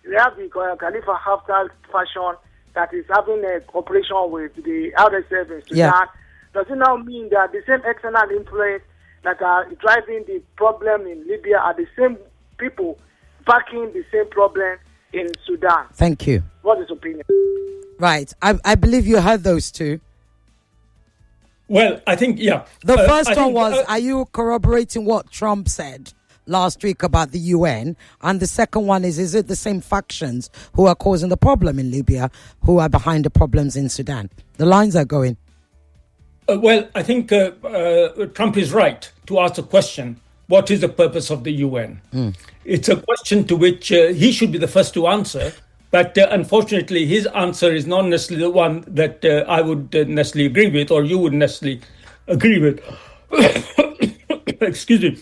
We have the Khalifa Haftar faction that is having a cooperation with the RSF in Sudan. Yeah. Does it now mean that the same external influence that are driving the problem in Libya are the same people backing the same problem in Sudan? Thank you. What is your opinion? Right. I believe you heard those two. Well, I think, yeah. The first one was, are you corroborating what Trump said last week about the UN? And the second one is it the same factions who are causing the problem in Libya who are behind the problems in Sudan? The lines are going. Well, I think Trump is right to ask the question, what is the purpose of the UN? It's a question to which he should be the first to answer. But unfortunately, his answer is not necessarily the one that I would necessarily agree with, or you would necessarily agree with. Excuse me.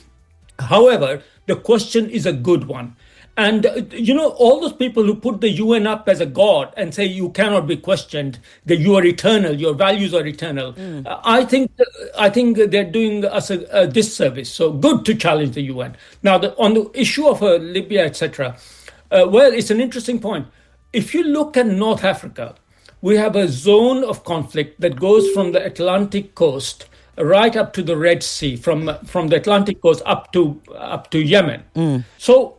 However, the question is a good one. And, all those people who put the UN up as a god and say you cannot be questioned, that you are eternal, your values are eternal, I think they're doing us a disservice. So good to challenge the UN. Now, on the issue of Libya, etc., well, it's an interesting point. If you look at North Africa, we have a zone of conflict that goes from the Atlantic coast right up to the Red Sea, from the Atlantic coast up to Yemen. So,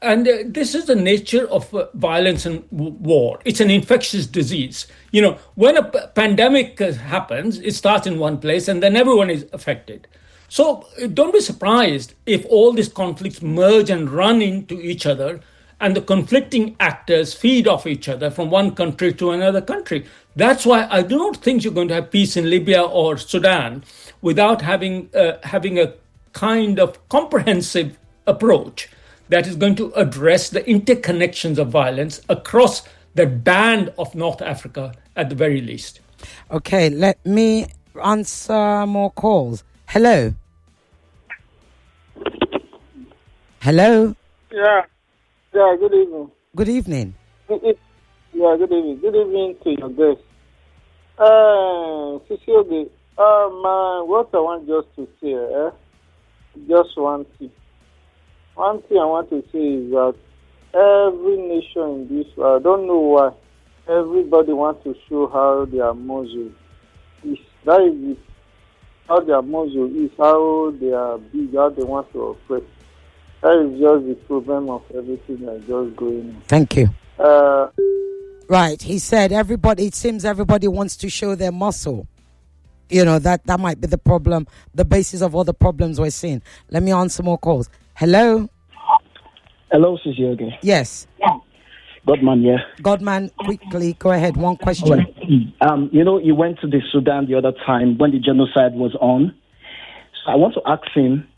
and this is the nature of violence and war. It's an infectious disease. When a pandemic happens, it starts in one place and then everyone is affected. So don't be surprised if all these conflicts merge and run into each other, and the conflicting actors feed off each other from one country to another country. That's why I do not think you're going to have peace in Libya or Sudan without having a kind of comprehensive approach that is going to address the interconnections of violence across the band of North Africa at the very least. Okay, let me answer more calls. Hello? Hello? Yeah, good evening. Good evening. Yeah, good evening. Good evening to your guest. Sisioge, what I want just to say, just one thing. One thing I want to say is that every nation in this world, I don't know why, everybody wants to show how their muscle is. That is it. How their muscle is, how they are big, how they want to operate. That is just the problem of everything that's just going on. Thank you. Right, he said it seems everybody wants to show their muscle. That might be the problem, the basis of all the problems we're seeing. Let me answer more calls. Hello? Hello, Sisioge. Yes. Godman, yeah. Godman, quickly, go ahead. One question. You went to the Sudan the other time when the genocide was on. So I want to ask him,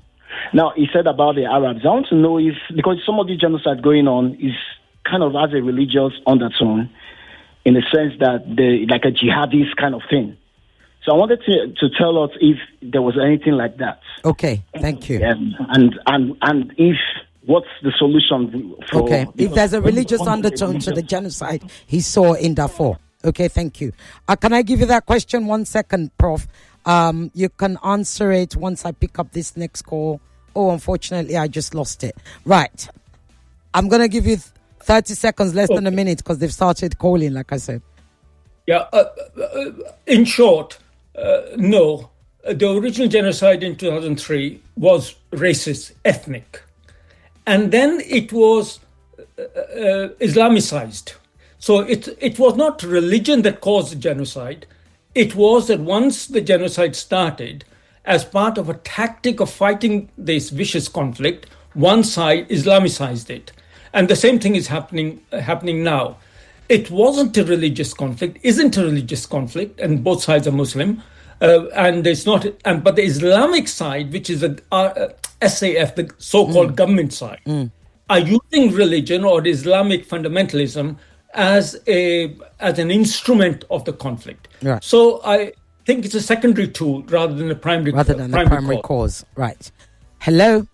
now he said about the Arabs. I want to know if, because some of the genocide going on is kind of has a religious undertone, in the sense that like a jihadist kind of thing. So I wanted to tell us if there was anything like that. Okay, thank you. And if what's the solution for... Okay, if there's a religious undertone to the genocide he saw in Darfur. Okay, thank you. Can I give you that question 1 second, Prof? You can answer it once I pick up this next call. Oh, unfortunately, I just lost it. Right. I'm going to give you 30 seconds, less than a minute, because they've started calling, like I said. Yeah, in short, no. The original genocide in 2003 was racist, ethnic. And then it was Islamicized. So it was not religion that caused the genocide. It was that once the genocide started as part of a tactic of fighting this vicious conflict, one side Islamicized it. And the same thing is happening now. It wasn't a religious conflict, isn't a religious conflict, and both sides are Muslim. And it's not. But the Islamic side, which is the SAF, the so-called government side, are using religion or Islamic fundamentalism as an instrument of the conflict. Right. So I think it's a secondary tool rather than a primary cause. Right. Hello.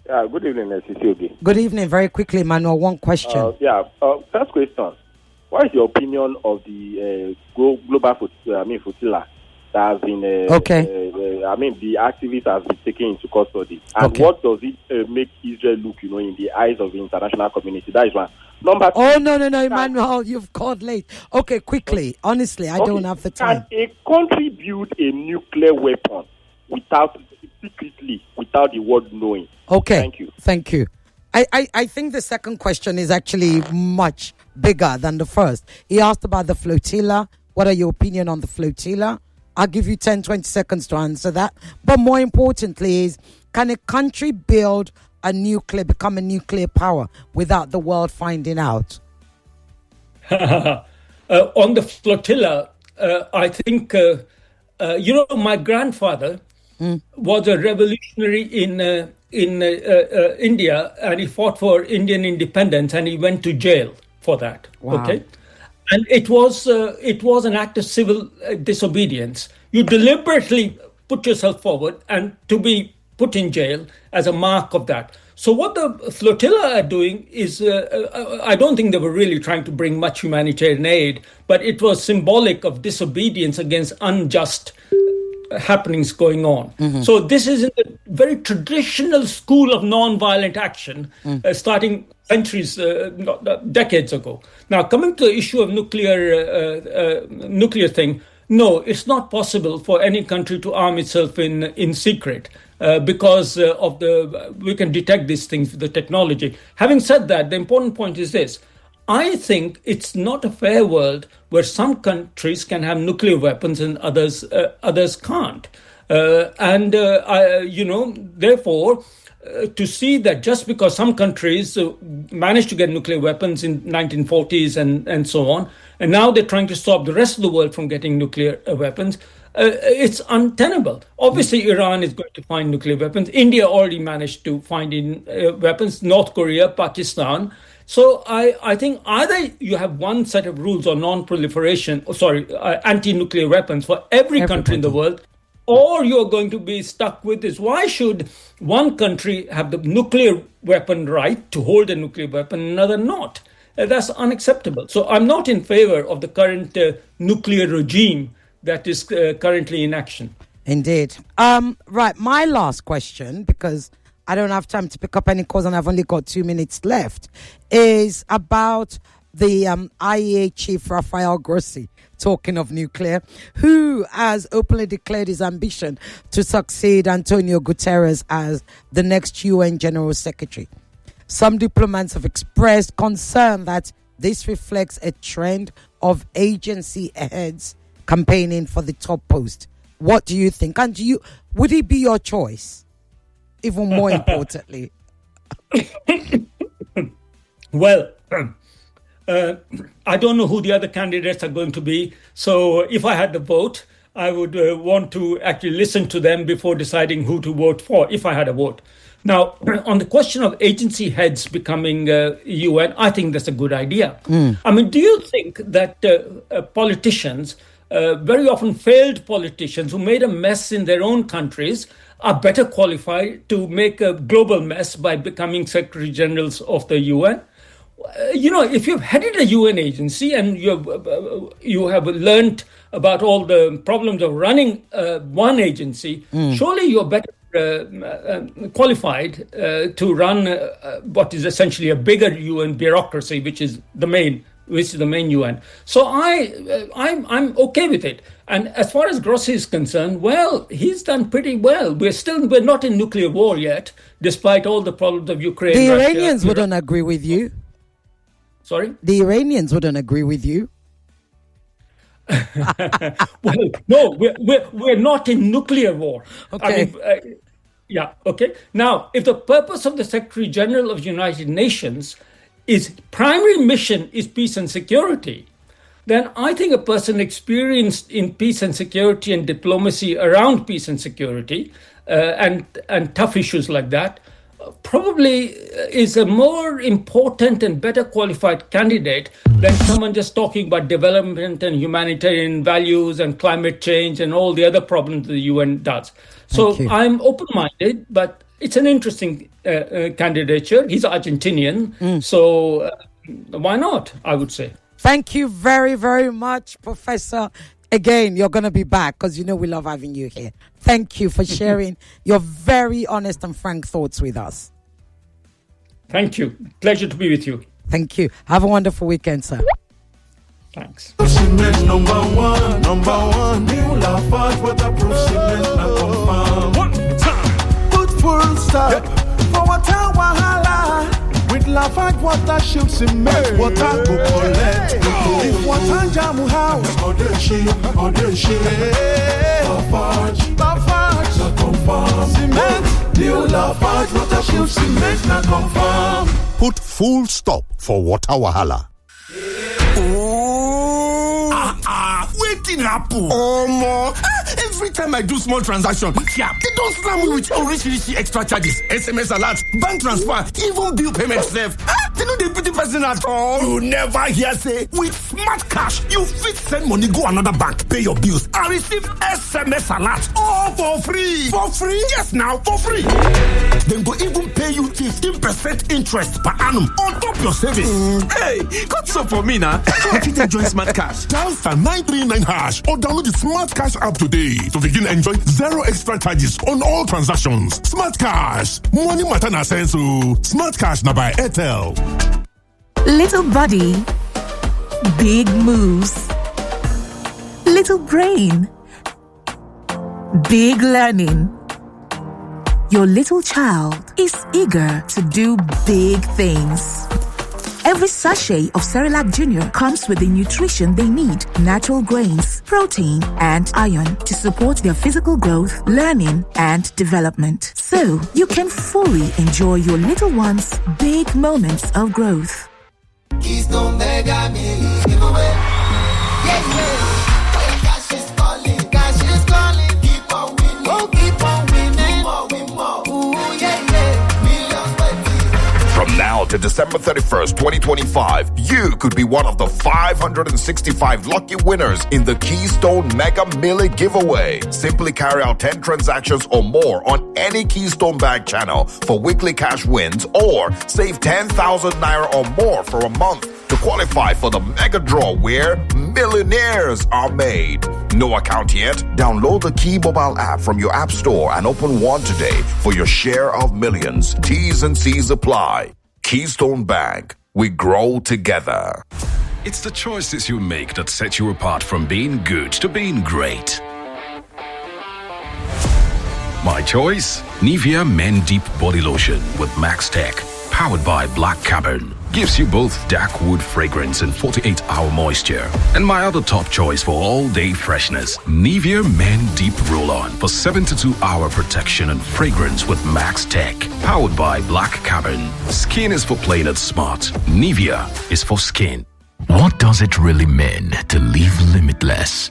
Yeah, good evening, Sisi. Good evening. Very quickly, Manuel, one question. First question. What is your opinion of the global flotilla that has been, the activists has been taken into custody? And what does it make Israel look, in the eyes of the international community? That is one. Number two. Oh, no, Emmanuel, you've called late. Okay, quickly. Honestly, I don't have the time. Can a country build a nuclear weapon secretly, without the world knowing? Okay. Thank you. I think the second question is actually much bigger than the first. He asked about the flotilla. What are your opinion on the flotilla? I'll give you 10, 20 seconds to answer that. But more importantly is, can a country become a nuclear power without the world finding out? On the flotilla, I think, my grandfather was a revolutionary in India, and he fought for Indian independence, and he went to jail for that. Wow. Okay, and it was an act of civil disobedience. You deliberately put yourself forward and to be put in jail as a mark of that. So what the flotilla are doing is, I don't think they were really trying to bring much humanitarian aid, but it was symbolic of disobedience against unjust happenings going on. Mm-hmm. So this is in the very traditional school of non-violent action, starting centuries, decades ago. Now, coming to the issue of nuclear thing, no, it's not possible for any country to arm itself in secret. Because we can detect these things with the technology. Having said that, the important point is this. I think it's not a fair world where some countries can have nuclear weapons and others can't. Therefore, to see that just because some countries managed to get nuclear weapons in 1940s and so on, and now they're trying to stop the rest of the world from getting nuclear weapons, it's untenable. Obviously, Iran is going to find nuclear weapons. India already managed to find weapons. North Korea, Pakistan. So I think either you have one set of rules on non-proliferation, anti-nuclear weapons for every country in the world, or you're going to be stuck with this. Why should one country have the nuclear weapon right to hold a nuclear weapon and another not? That's unacceptable. So I'm not in favor of the current nuclear regime that is currently in action. Indeed. Right, my last question, because I don't have time to pick up any calls and I've only got 2 minutes left, is about the IEA chief Rafael Grossi, talking of nuclear, who has openly declared his ambition to succeed Antonio Guterres as the next UN General Secretary. Some diplomats have expressed concern that this reflects a trend of agency heads campaigning for the top post. What do you think? And would it be your choice? Even more importantly. Well, I don't know who the other candidates are going to be. So if I had the vote, I would want to actually listen to them before deciding who to vote for, if I had a vote. Now, on the question of agency heads becoming UN, I think that's a good idea. I mean, do you think that politicians, very often failed politicians who made a mess in their own countries, are better qualified to make a global mess by becoming Secretary Generals of the UN? If you've headed a UN agency and you have learned about all the problems of running one agency, surely you're better qualified to run what is essentially a bigger UN bureaucracy, which is the main UN. So I'm okay with it. And as far as Grossi is concerned, well, he's done pretty well. We're not in nuclear war yet, despite all the problems of Ukraine. The Iranians wouldn't agree with you. Sorry? The Iranians wouldn't agree with you. Well, no, we're not in nuclear war. Okay. Okay. Now, if the purpose of the Secretary General of the United Nations is primary mission is peace and security, then I think a person experienced in peace and security and diplomacy around peace and security and tough issues like that probably is a more important and better qualified candidate than someone just talking about development and humanitarian values and climate change and all the other problems the UN does. So I'm open-minded, but it's an interesting candidature. He's Argentinian, so why not, I would say. Thank you very, very much, Professor. Again, you're going to be back because we love having you here. Thank you for sharing your very honest and frank thoughts with us. Thank you. Pleasure to be with you. Thank you. Have a wonderful weekend, sir. Thanks. Number one. New Lafarge waterproof cement na confirm. One time. Put full stop for water wahala. With Lafarge water shield cement, water go collect. If water jam house, or the ship. Lafarge na confirm. Cement. New Lafarge water shield cement na confirm. Put full stop for water wahala. Waiting happen. Every time I do small transaction, they don't slam me with Ireti extra charges, SMS alert, bank transfer, even bill payment self. They know they pity person at all. You never hear say with smart cash, you fit send money go another bank, pay your bills, and receive SMS alert all for free. For free? Yes, now for free. Then go even pay you 15% interest per annum on top your savings. Hey, got so for me now. I fit enjoy smart cash. Dial *939# or download the Smart Cash app today to begin enjoy zero extra charges on all transactions. Smart Cash, money matter na sense. Smart Cash na by Airtel. Little body, big moves. Little brain, big learning. Your little child is eager to do big things. Every sachet of Cerelac Junior comes with the nutrition they need: natural grains, protein, and iron to support their physical growth, learning, and development. So you can fully enjoy your little one's big moments of growth. Keystone Mega Milli giveaway. Cash is calling, keep on winning, keep on winning, win more. Ooh, millions waiting. From now to December 31st, 2025, you could be one of the 565 lucky winners in the Keystone Mega Milli giveaway. Simply carry out 10 transactions or more on any Keystone Bank channel for weekly cash wins, or save 10,000 naira or more for a month to qualify for the mega draw where millionaires are made. No account yet? Download the Key mobile app from your app store and open one today for your share of millions. T's and C's apply. Keystone Bank. We grow together. It's the choices you make that set you apart from being good to being great. My choice? Nivea Men Deep Body Lotion with Max Tech, powered by Black Carbon. Gives you both dark wood fragrance and 48-hour moisture. And my other top choice for all-day freshness, Nivea Men Deep Roll-On for 72-hour protection and fragrance with Max Tech, powered by Black Carbon. Skin is for playing it smart. Nivea is for skin. What does it really mean to live limitless?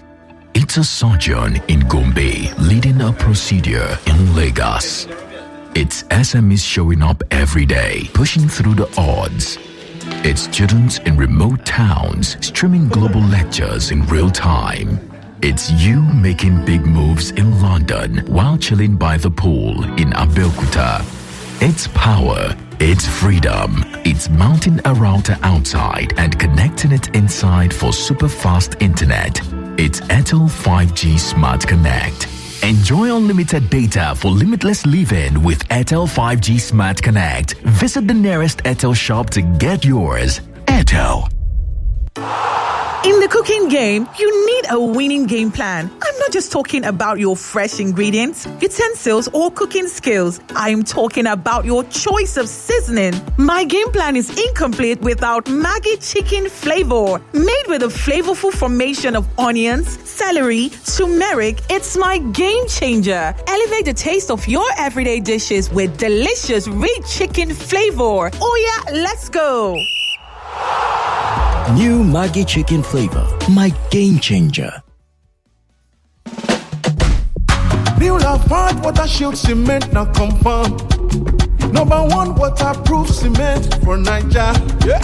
It's a sojourn in Gombe leading a procedure in Lagos. It's SMEs showing up every day, pushing through the odds. It's students in remote towns streaming global lectures in real time. It's you making big moves in London while chilling by the pool in Abeokuta. It's power, it's freedom, it's mounting a router outside and connecting it inside for super fast internet. It's Airtel 5G Smart Connect. Enjoy unlimited data for limitless living with Airtel 5G Smart Connect. Visit the nearest Airtel shop to get yours. Airtel. In the cooking game, you need a winning game plan. I'm not just talking about your fresh ingredients, utensils, or cooking skills. I'm talking about your choice of seasoning. My game plan is incomplete without Maggi chicken flavor. Made with a flavorful formation of onions, celery, turmeric, it's my game changer. Elevate the taste of your everyday dishes with delicious rich chicken flavor. Oh yeah, let's go. New Maggi chicken flavor, my game changer. New Lafarge water shield cement now confirm. Number one waterproof cement for Niger. Yeah.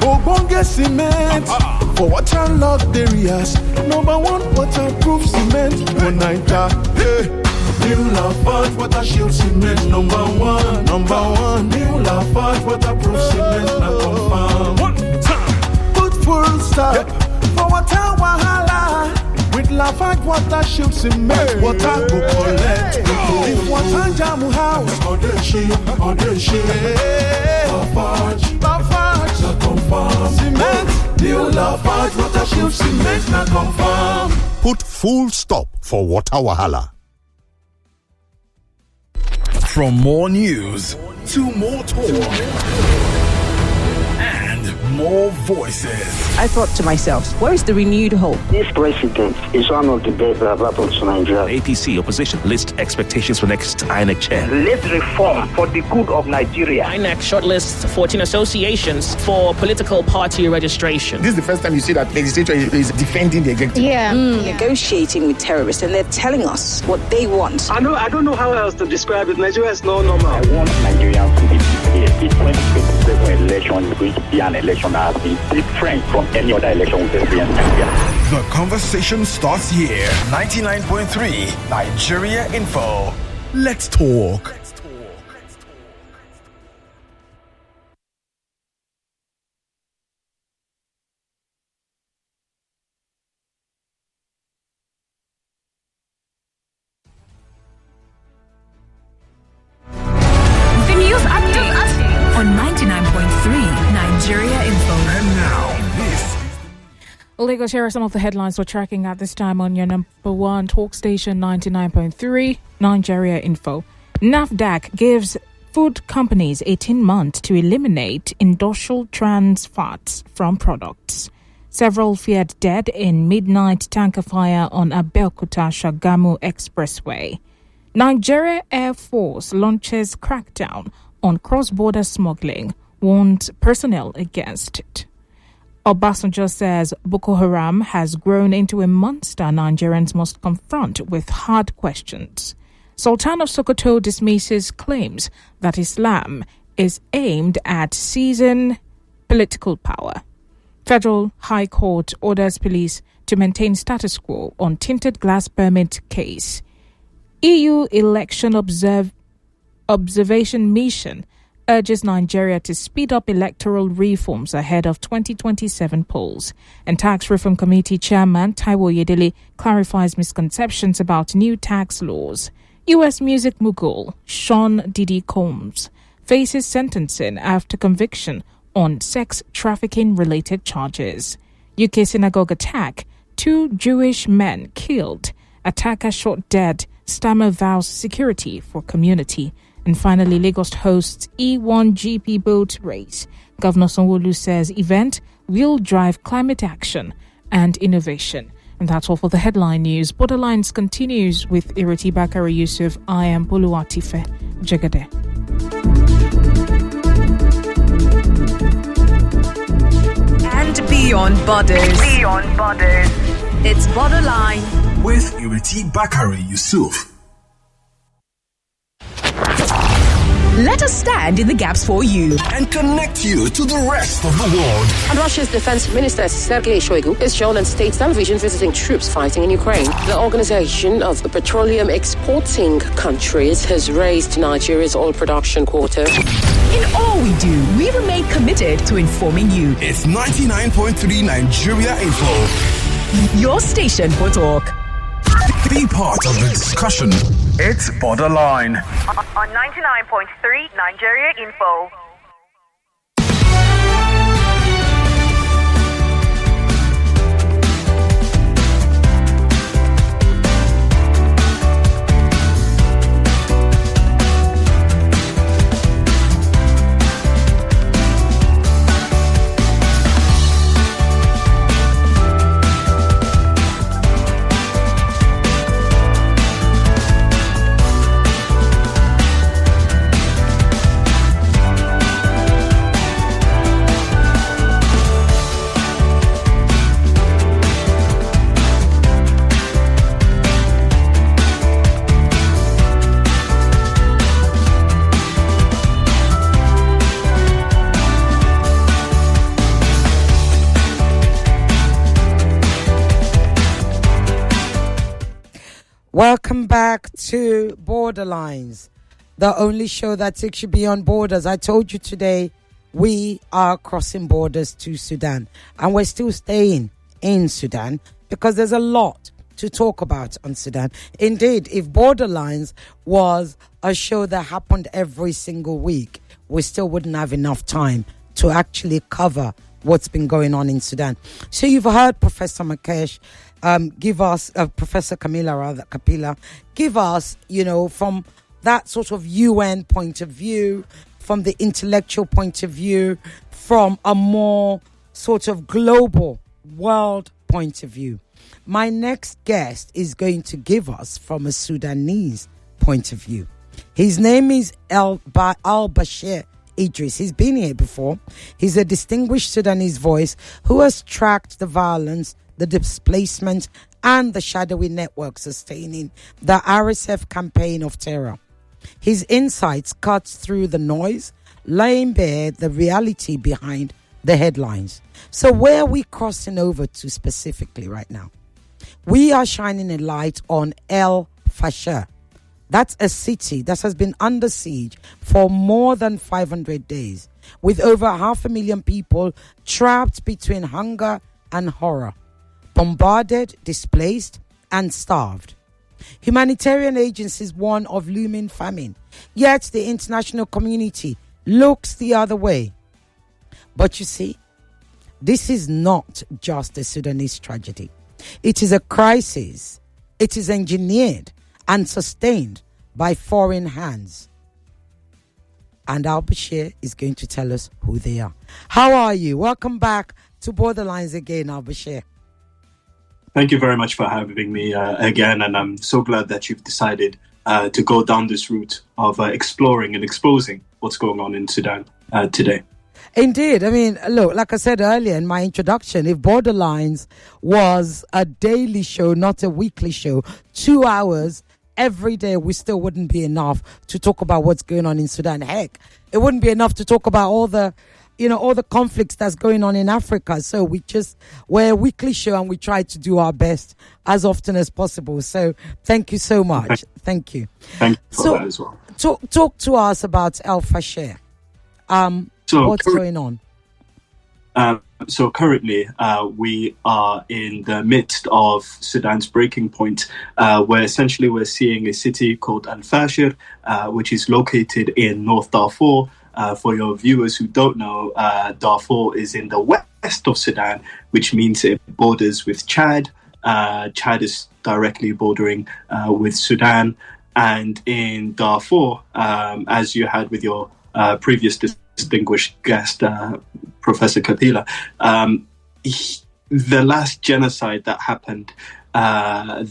Ogbonge cement for waterlogged areas. Number one waterproof cement for Niger. Yeah. New Lafarge water shield cement number one. New Lafarge waterproof cement now confirm. One time. Put full stop for water wahala. With Lafarge water shield cement, water go collect. If water jam house, Lafarge na confirm. Cement, new Lafarge water shield cement na confirm. Put full stop for water wahala. From more news to more talk and more voices. I thought to myself, where is the renewed hope? This president is one of the best that have happened to Nigeria. APC opposition list expectations for next INEC chair. Let's reform for the good of Nigeria. INEC shortlists 14 associations for political party registration. This is the first time you see that the legislature is defending the executive. Negotiating with terrorists, and they're telling us what they want. I don't know how else to describe it. Nigeria is no normal. I want Nigerians to be a 2027 election is going to be an election that has been different from any other election we've experienced in Nigeria. The conversation starts here. 99.3 Nigeria Info. Let's talk. The news update on 99.3 Nigeria Info. And now, this. Lagos, here are some of the headlines we're tracking at this time on your number one talk station, 99.3 Nigeria Info. NAFDAC gives food companies 18 months to eliminate industrial trans fats from products. Several feared dead in midnight tanker fire on Abeokuta-Shagamu Expressway. Nigeria Air Force launches crackdown on cross-border smuggling, warns personnel against it. Obasanjo says Boko Haram has grown into a monster Nigerians must confront with hard questions. Sultan of Sokoto dismisses claims that Islam is aimed at seizing political power. Federal High Court orders police to maintain status quo on tinted glass permit case. EU election observation mission urges Nigeria to speed up electoral reforms ahead of 2027 polls. And Tax Reform Committee Chairman Taiwo Yedele clarifies misconceptions about new tax laws. U.S. music mogul Sean Diddy Combs faces sentencing after conviction on sex trafficking-related charges. UK synagogue attack, 2 Jewish men killed. Attacker shot dead. Stammer vows security for community. And finally, Lagos hosts E1 GP boat race. Governor Sanwo-Olu says event will drive climate action and innovation. And that's all for the headline news. Borderlines continues with Ireti Bakare-Yusuf. I am Boluwatife Jagade. And beyond borders. Beyond borders. It's Borderline with Ireti Bakare-Yusuf. Let us stand in the gaps for you and connect you to the rest of the world. And Russia's defense minister Sergei Shoigu is shown on state television visiting troops fighting in Ukraine. The Organization of the Petroleum Exporting Countries has raised Nigeria's oil production quota. In all we do, we remain committed to informing you. It's 99.3 Nigeria Info. Your station for talk. Be part of the discussion. It's Borderline. On 99.3 Nigeria Info. Welcome back to Borderlines, the only show that takes you beyond borders. I told you today we are crossing borders to Sudan, and we're still staying in Sudan because there's a lot to talk about on Sudan. Indeed, if Borderlines was a show that happened every single week, we still wouldn't have enough time to actually cover what's been going on in Sudan. So you've heard Professor Makesh give us, Professor Kapila, give us, from that sort of UN point of view, from the intellectual point of view, from a more sort of global world point of view. My next guest is going to give us from a Sudanese point of view. His name is Al-Bashir Idris. He's been here before. He's a distinguished Sudanese voice who has tracked the violence, the displacement, and the shadowy network sustaining the RSF campaign of terror. His insights cut through the noise, laying bare the reality behind the headlines. So where are we crossing over to specifically right now? We are shining a light on El Fasher. That's a city that has been under siege for more than 500 days, with over 500,000 people trapped between hunger and horror, bombarded, displaced, and starved. Humanitarian agencies warn of looming famine, yet the international community looks the other way. But you see, this is not just a Sudanese tragedy. It is a crisis. It is engineered and sustained by foreign hands. And Al-Bashir is going to tell us who they are. How are you? Welcome back to Borderlines again, Al-Bashir. Thank you very much for having me again, and I'm so glad that you've decided to go down this route of exploring and exposing what's going on in Sudan today. Indeed. I mean, look, like I said earlier in my introduction, if Borderlines was a daily show, not a weekly show, 2 hours every day, we still wouldn't be enough to talk about what's going on in Sudan. Heck, it wouldn't be enough to talk about all the conflicts that's going on in Africa. So we're a weekly show and we try to do our best as often as possible. So thank you so much. Thank you. Thank you for that as well. Talk to us about El Fasher. What's going on? So currently, we are in the midst of Sudan's breaking point, where essentially we're seeing a city called Al-Fasher, which is located in North Darfur. For your viewers who don't know, Darfur is in the west of Sudan, which means it borders with Chad. Chad is directly bordering with Sudan. And in Darfur, as you had with your previous distinguished guest, Professor Kapila, the last genocide that happened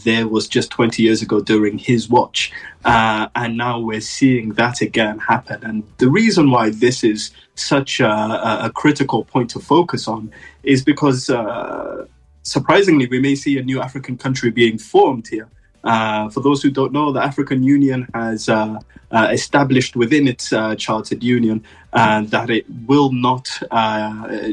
there was just 20 years ago during his watch. And now we're seeing that again happen. And the reason why this is such a critical point to focus on is because, surprisingly, we may see a new African country being formed here. For those who don't know, the African Union has established within its chartered union that it will not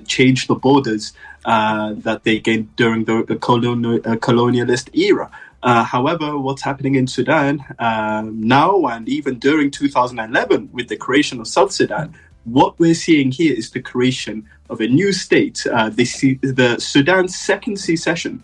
change the borders that they gained during the colonialist era. However, what's happening in Sudan now and even during 2011 with the creation of South Sudan, what we're seeing here is the creation of a new state, the Sudan's second secession.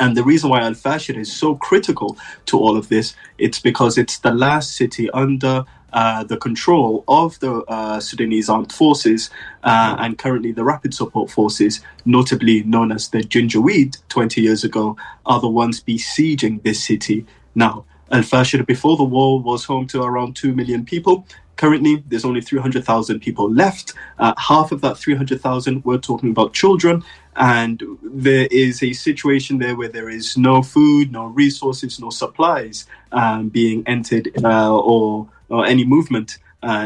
And the reason why Al-Fasher is so critical to all of this, it's because it's the last city under the control of the Sudanese armed forces and currently the Rapid Support Forces, notably known as the Janjaweed 20 years ago, are the ones besieging this city now. Al-Fasher before the war was home to around 2 million people. Currently, there's only 300,000 people left. Half of that 300,000, we're talking about children. And there is a situation there where there is no food, no resources, no supplies being entered or any movement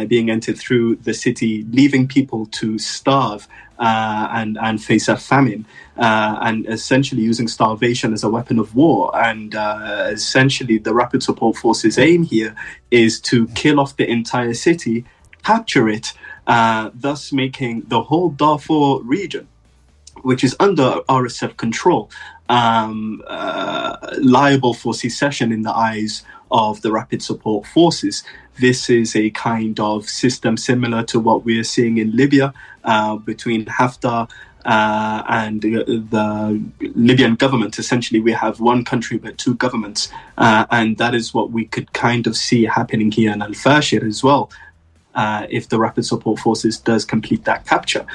being entered through the city, leaving people to starve and face a famine and essentially using starvation as a weapon of war. And essentially the Rapid Support Forces' aim here is to kill off the entire city, capture it, thus making the whole Darfur region which is under RSF control, liable for secession in the eyes of the Rapid Support Forces. This is a kind of system similar to what we're seeing in Libya between Haftar and the Libyan government. Essentially, we have one country but two governments, and that is what we could kind of see happening here in Al-Fashir as well, if the Rapid Support Forces does complete that capture.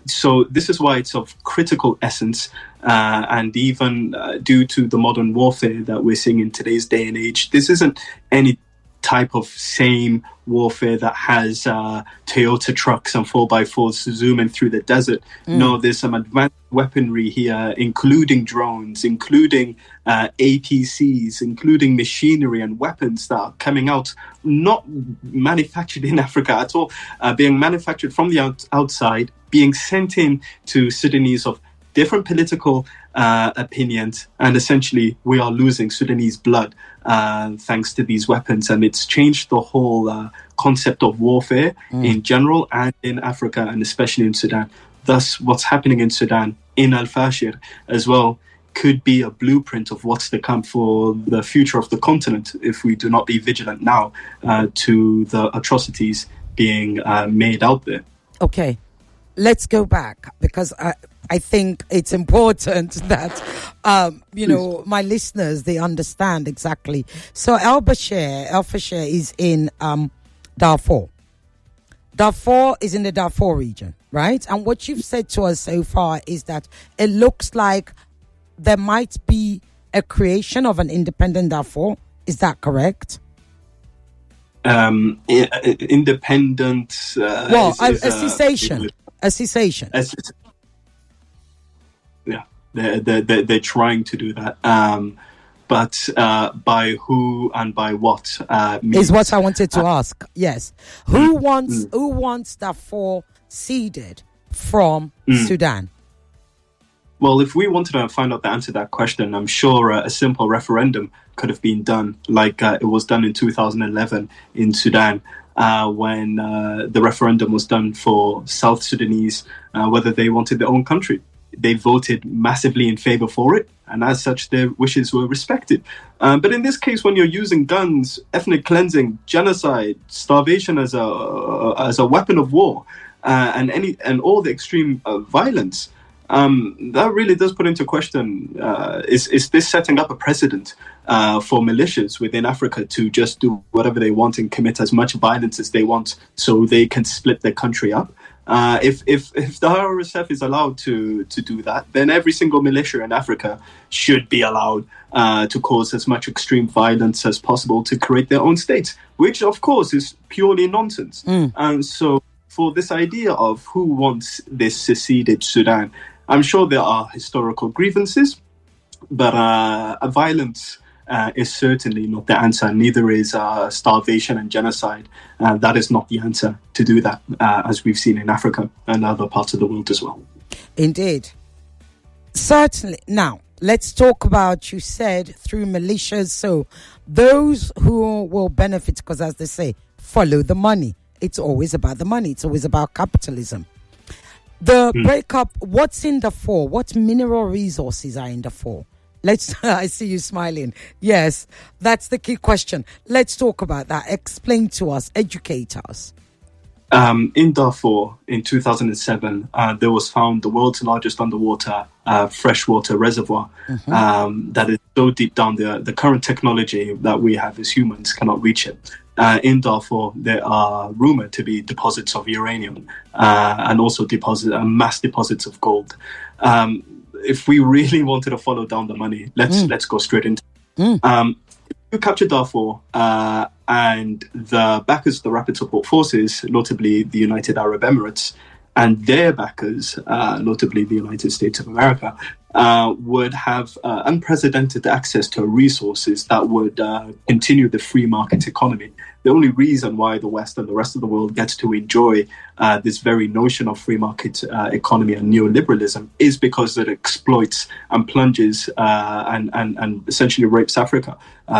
So this is why it's of critical essence, and even due to the modern warfare that we're seeing in today's day and age, this isn't any type of same warfare that has Toyota trucks and 4x4s zooming through the desert. No, there's some advanced weaponry here, including drones, including APCs, including machinery and weapons that are coming out, not manufactured in Africa at all, being manufactured from the outside, being sent in to Sudanese of different political opinions, and essentially we are losing Sudanese blood thanks to these weapons, and it's changed the whole concept of warfare in general and in Africa, and especially in Sudan. Thus, what's happening in Sudan, in Al-Fashir as well, could be a blueprint of what's to come for the future of the continent if we do not be vigilant now to the atrocities being made out there. Okay, let's go back, because I think it's important that, my listeners, they understand exactly. So Al-Fashir is in Darfur. Darfur is in the Darfur region, right? And what you've said to us so far is that it looks like there might be a creation of an independent Darfur. Is that correct? Independent... a cessation. A cessation. Yeah, they're trying to do that. But by who and by what is what I wanted to ask. Yes, who wants Darfur ceded from Sudan? Well, if we wanted to find out the answer to that question, I'm sure a simple referendum could have been done, like it was done in 2011 in Sudan, when the referendum was done for South Sudanese, whether they wanted their own country. They voted massively in favor for it, and as such, their wishes were respected. But in this case, when you're using guns, ethnic cleansing, genocide, starvation as a weapon of war, and all the extreme violence, that really does put into question: is this setting up a precedent for militias within Africa to just do whatever they want and commit as much violence as they want, so they can split their country up? If the RSF is allowed to do that, then every single militia in Africa should be allowed to cause as much extreme violence as possible to create their own state, which of course is purely nonsense. And so for this idea of who wants this seceded Sudan, I'm sure there are historical grievances, but violence is certainly not the answer. Neither is starvation and genocide. That is not the answer to do that, as we've seen in Africa and other parts of the world as well. Indeed. Certainly. Now, let's talk about, you said, through militias. So those who will benefit, because as they say, follow the money. It's always about the money. It's always about capitalism. The breakup, what's in Darfur? What mineral resources are in Darfur? I see you smiling. Yes, that's the key question. Let's talk about that. Explain to us, educate us. In Darfur, in 2007, there was found the world's largest underwater freshwater reservoir that is so deep down there, the current technology that we have as humans cannot reach it. In Darfur, there are rumored to be deposits of uranium and also mass deposits of gold. If we really wanted to follow down the money, let's go straight into it. You capture Darfur, and the backers of the Rapid Support Forces, notably the United Arab Emirates, and their backers, notably the United States of America, would have unprecedented access to resources that would continue the free market economy. The only reason why the West and the rest of the world gets to enjoy this very notion of free market economy and neoliberalism is because it exploits and plunges and essentially rapes Africa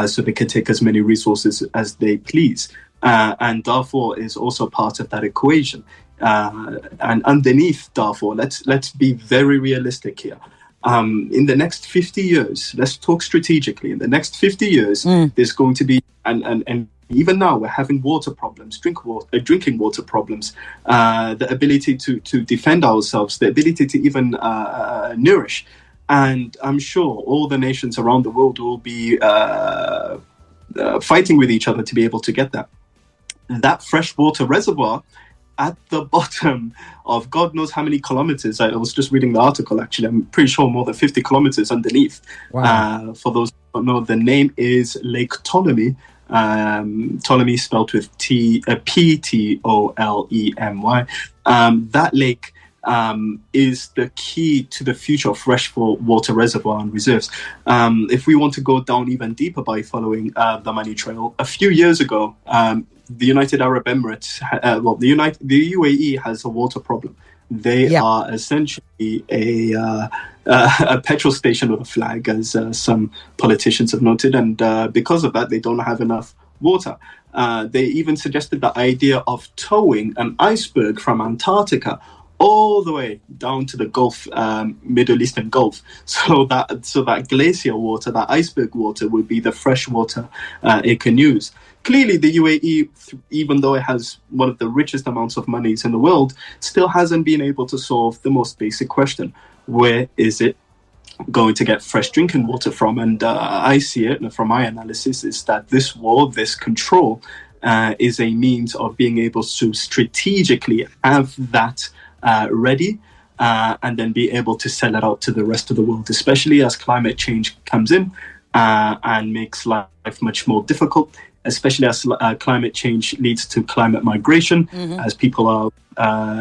so they can take as many resources as they please. And Darfur is also part of that equation. and underneath Darfur, let's be very realistic here. In the next 50 years, let's talk strategically. In the next 50 years, there's going to be, and even now we're having water problems, drinking water problems, the ability to defend ourselves, the ability to even nourish. And I'm sure all the nations around the world will be fighting with each other to be able to get that. That freshwater reservoir at the bottom of God knows how many kilometers. I was just reading the article, actually. I'm pretty sure more than 50 kilometers underneath. Wow. For those who don't know, the name is Lake Ptolemy. Ptolemy spelled with Ptolemy. That lake is the key to the future of freshwater reservoir and reserves. If we want to go down even deeper by following the money trail, a few years ago, the United Arab Emirates, the UAE has a water problem. They are essentially a petrol station with a flag, as some politicians have noted, and because of that, they don't have enough water. They even suggested the idea of towing an iceberg from Antarctica all the way down to the Gulf, Middle Eastern Gulf, so that glacier water, that iceberg water, would be the fresh water it can use. Clearly, the UAE, even though it has one of the richest amounts of monies in the world, still hasn't been able to solve the most basic question: where is it going to get fresh drinking water from? And I see it from my analysis is that this war, this control, is a means of being able to strategically have that ready, and then be able to sell it out to the rest of the world, especially as climate change comes in and makes life much more difficult, especially as climate change leads to climate migration, as people are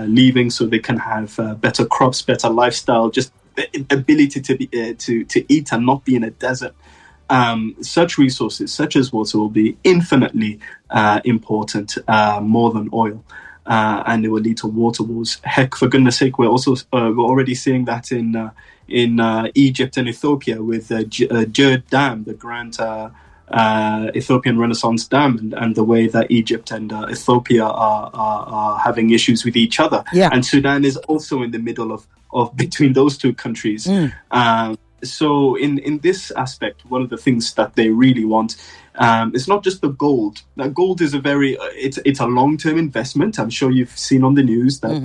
leaving so they can have better crops, better lifestyle, just the ability to eat and not be in a desert. Such resources, such as water, will be infinitely important, more than oil. And it will lead to water wars. Heck, for goodness sake, we're already seeing that in Egypt and Ethiopia with Gerd Dam, the grand Ethiopian Renaissance Dam, and the way that Egypt and Ethiopia are having issues with each other. Yeah. And Sudan is also in the middle of between those two countries. So in this aspect, one of the things that they really want, it's not just the gold. That gold is it's a long-term investment. I'm sure you've seen on the news that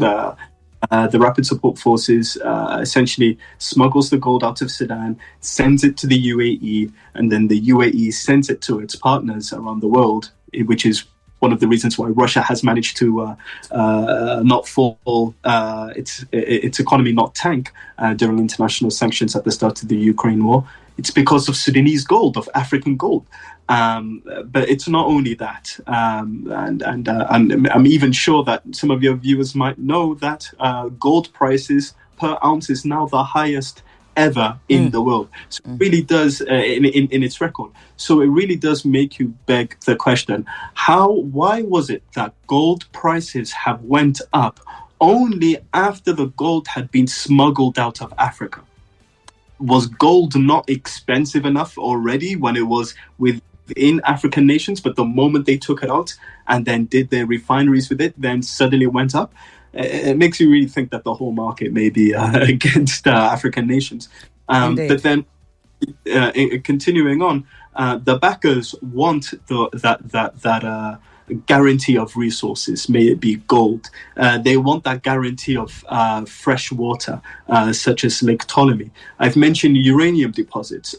the Rapid Support Forces essentially smuggles the gold out of Sudan, sends it to the UAE, and then the UAE sends it to its partners around the world, which is one of the reasons why Russia has managed to not fall, its economy not tank during international sanctions at the start of the Ukraine war. It's because of Sudanese gold, of African gold. But it's not only that. And I'm even sure that some of your viewers might know that gold prices per ounce is now the highest ever in the world. So it really does, in its record. So it really does make you beg the question, why was it that gold prices have went up only after the gold had been smuggled out of Africa? Was gold not expensive enough already when it was within African nations, but the moment they took it out and then did their refineries with it, then suddenly went up? It makes you really think that the whole market may be against African nations. But then, continuing on, the backers want that guarantee of resources, may it be gold. They want that guarantee of fresh water, such as Lake Ptolemy. I've mentioned uranium deposits.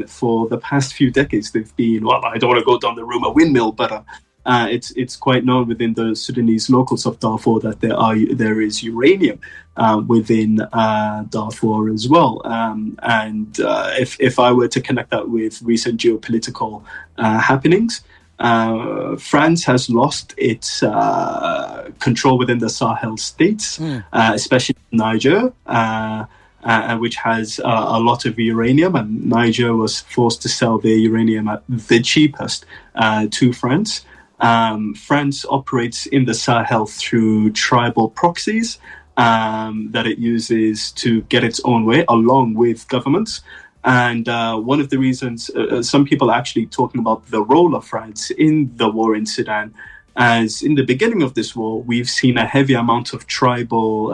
For the past few decades, they've been, well, I don't want to go down the rumor windmill, but it's quite known within the Sudanese locals of Darfur that there is uranium within Darfur as well. And if I were to connect that with recent geopolitical happenings, France has lost its control within the Sahel states, especially Niger, which has a lot of uranium, and Niger was forced to sell their uranium at the cheapest to France. France operates in the Sahel through tribal proxies that it uses to get its own way, along with governments. And one of the reasons some people are actually talking about the role of France in the war in Sudan as in the beginning of this war, we've seen a heavy amount of tribal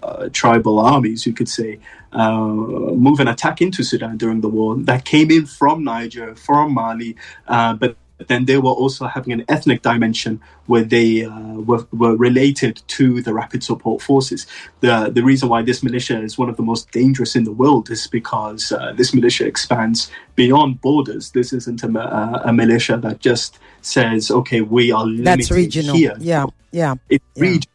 armies, you could say, move and attack into Sudan during the war that came in from Niger, from Mali, but then they were also having an ethnic dimension where they were related to the Rapid Support Forces. The reason why this militia is one of the most dangerous in the world is because this militia expands beyond borders. This isn't a militia that just says, okay, we are limited. That's regional. Here. It's regional.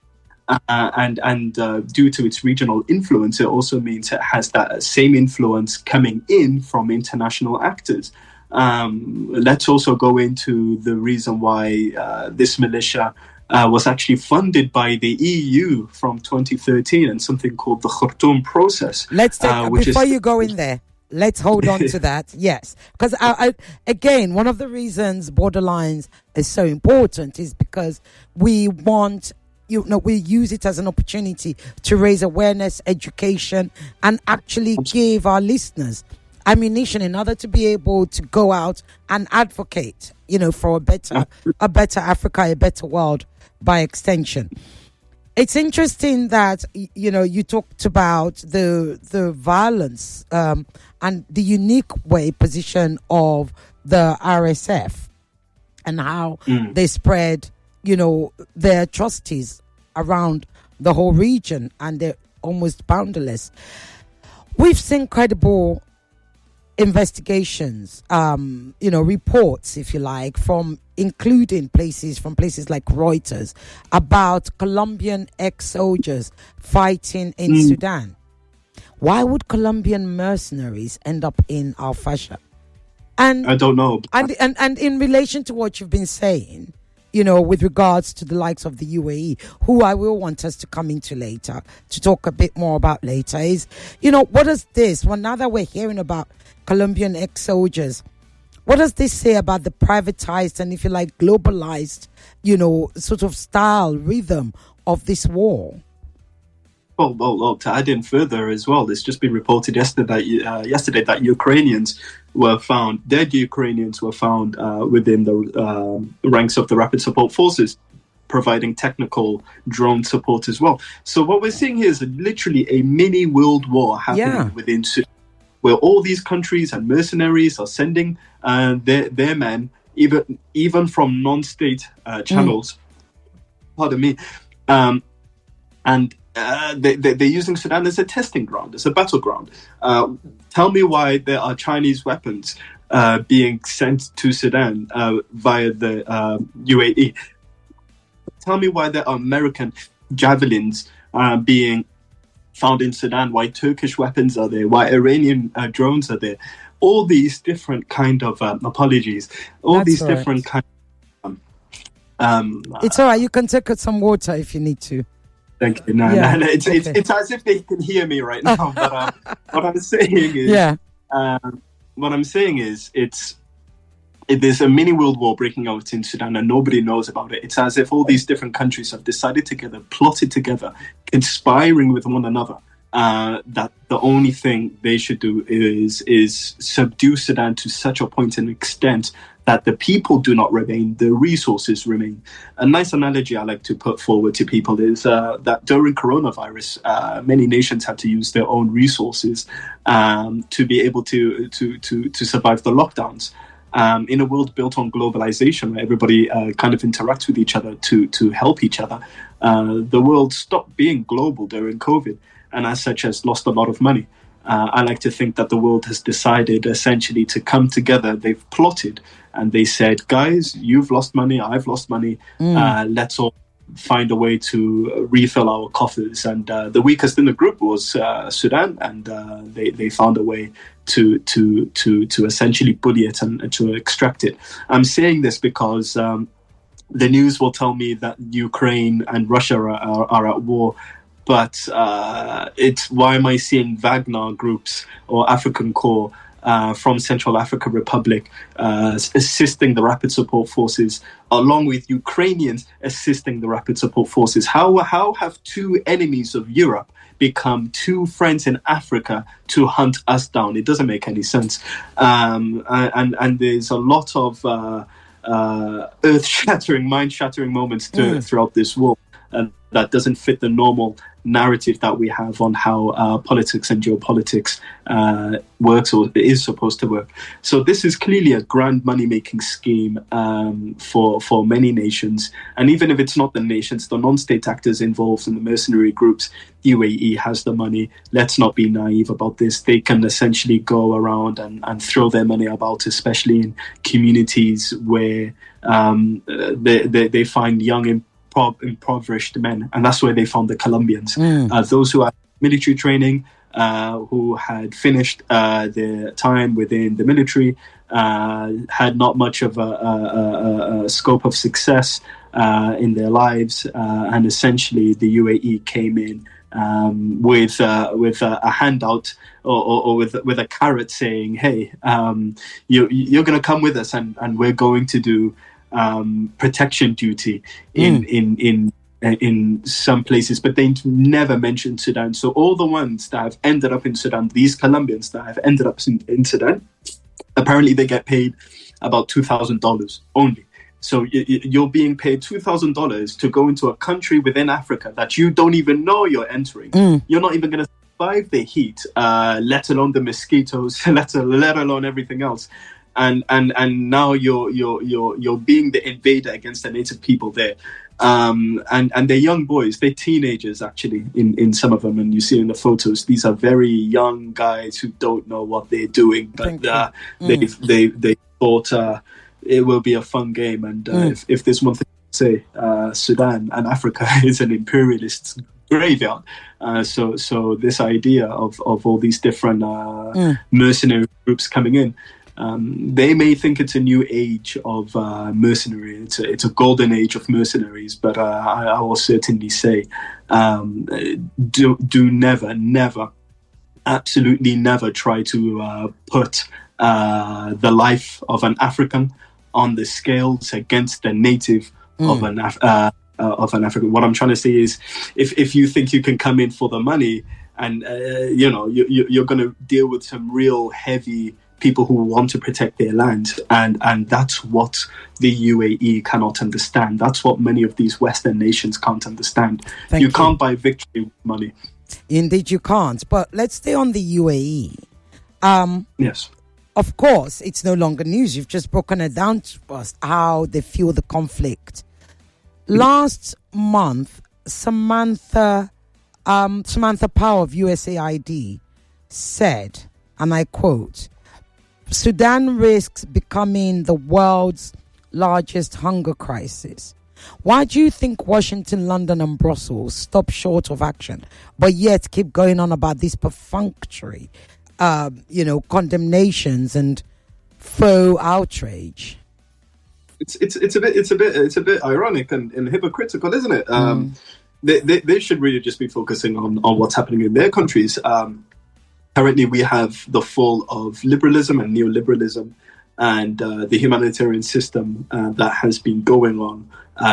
And due to its regional influence, it also means it has that same influence coming in from international actors. Let's also go into the reason why this militia was actually funded by the EU from 2013 and something called the Khartoum process. Let's take, before you go in there, let's hold on to that. Yes, because again, one of the reasons Borderlines is so important is because we want, we use it as an opportunity to raise awareness, education, and actually give our listeners ammunition in order to be able to go out and advocate, for a better Africa, a better world by extension. It's interesting that, you talked about the violence and the unique position of the RSF and how they spread, their atrocities around the whole region, and they're almost boundless. We've seen credible investigations, reports, if you like, including places like Reuters, about Colombian ex-soldiers fighting in Sudan. Why would Colombian mercenaries end up in Al-Fasher? And I don't know. And in relation to what you've been saying, with regards to the likes of the UAE, who I will want us to come into later to talk a bit more about later, is, what is this? Well, now that we're hearing about Colombian ex-soldiers, what does this say about the privatized and, if you like, globalized, sort of style, rhythm of this war? Well, to add in further as well, it's just been reported yesterday that Ukrainians were found, dead Ukrainians were found within the ranks of the Rapid Support Forces, providing technical drone support as well. So what we're seeing here is literally a mini world war happening within Sudan, where all these countries and mercenaries are sending their men, even from non-state channels. Pardon me. And they're using Sudan as a testing ground, as a battleground. Tell me why there are Chinese weapons being sent to Sudan via the UAE. Tell me why there are American javelins being found in Sudan, why Turkish weapons are there, why Iranian drones are there. All these different kind of different kind of... it's all right, you can take some water if you need to. Thank you. No, it's as if they can hear me right now. But what I'm saying is, there's a mini world war breaking out in Sudan, and nobody knows about it. It's as if all these different countries have decided together, plotted together, conspiring with one another. That the only thing they should do is subdue Sudan to such a point and extent that the people do not remain, the resources remain. A nice analogy I like to put forward to people is that during coronavirus, many nations had to use their own resources to be able to survive the lockdowns. In a world built on globalization, where everybody kind of interacts with each other to help each other, the world stopped being global during COVID, and as such has lost a lot of money. I like to think that the world has decided essentially to come together. They've plotted and they said, guys, you've lost money, I've lost money. Let's all find a way to refill our coffers. And the weakest in the group was Sudan, and they found a way to essentially bully it and to extract it. I'm saying this because the news will tell me that Ukraine and Russia are at war. But it's why am I seeing Wagner groups or African Corps from Central African Republic assisting the Rapid Support Forces, along with Ukrainians assisting the Rapid Support Forces? How have two enemies of Europe become two friends in Africa to hunt us down? It doesn't make any sense. And there's a lot of earth-shattering, mind-shattering moments throughout this war. And that doesn't fit the normal narrative that we have on how politics and geopolitics works or is supposed to work. So this is clearly a grand money-making scheme for many nations. And even if it's not the nations, the non-state actors involved in the mercenary groups, UAE has the money. Let's not be naive about this. They can essentially go around and throw their money about, especially in communities where they find young impoverished men, and that's where they found the Colombians. Those who had military training, who had finished their time within the military, had not much of a scope of success in their lives, and essentially the UAE came in with a handout or with a carrot saying, "Hey, you're going to come with us, and we're going to do protection duty in some places," but they never mentioned Sudan. So all the ones that have ended up in Sudan, these Colombians that have ended up in Sudan, apparently they get paid about $2,000 only. So you're being paid $2,000 to go into a country within Africa that you don't even know you're entering. You're not even going to survive the heat, let alone the mosquitoes, let alone everything else. And now you're being the invader against the native people there, and they're young boys, they're teenagers actually in some of them, and you see in the photos these are very young guys who don't know what they're doing, but they thought it will be a fun game, and if there's one thing to say, Sudan and Africa is an imperialist graveyard. So this idea of all these different mercenary groups coming in. They may think it's a new age of mercenary. It's a golden age of mercenaries, but I will certainly say, do never, absolutely never try to put the life of an African on the scales against the native of an African. What I'm trying to say is, if you think you can come in for the money, and you're going to deal with some real heavy people who want to protect their land, and that's what the UAE cannot understand. That's what many of these Western nations can't understand. You can't buy victory with money. Indeed, you can't. But let's stay on the UAE. Yes. Of course, it's no longer news. You've just broken it down to us how they feel the conflict. Last month, Samantha Power of USAID said, and I quote, "Sudan risks becoming the world's largest hunger crisis." Why do you think Washington, London and Brussels stop short of action, but yet keep going on about these perfunctory, condemnations and faux outrage? It's a bit ironic and hypocritical, isn't it? They should really just be focusing on what's happening in their countries. Currently, we have the fall of liberalism and neoliberalism, and the humanitarian system that has been going on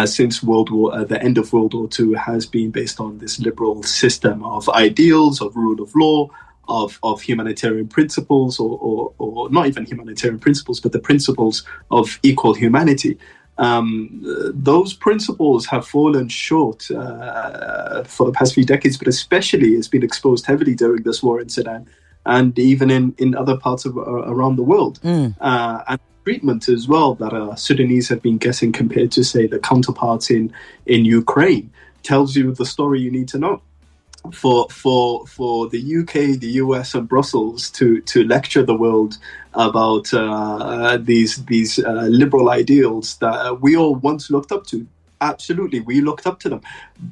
since the end of World War II has been based on this liberal system of ideals, of rule of law, of humanitarian principles, or not even humanitarian principles, but the principles of equal humanity. Those principles have fallen short for the past few decades, but especially it's been exposed heavily during this war in Sudan and even in other parts of around the world. And treatment as well that Sudanese have been getting compared to, say, the counterparts in Ukraine tells you the story you need to know. For the UK, the US, and Brussels to lecture the world about these liberal ideals that we all once looked up to. Absolutely, we looked up to them.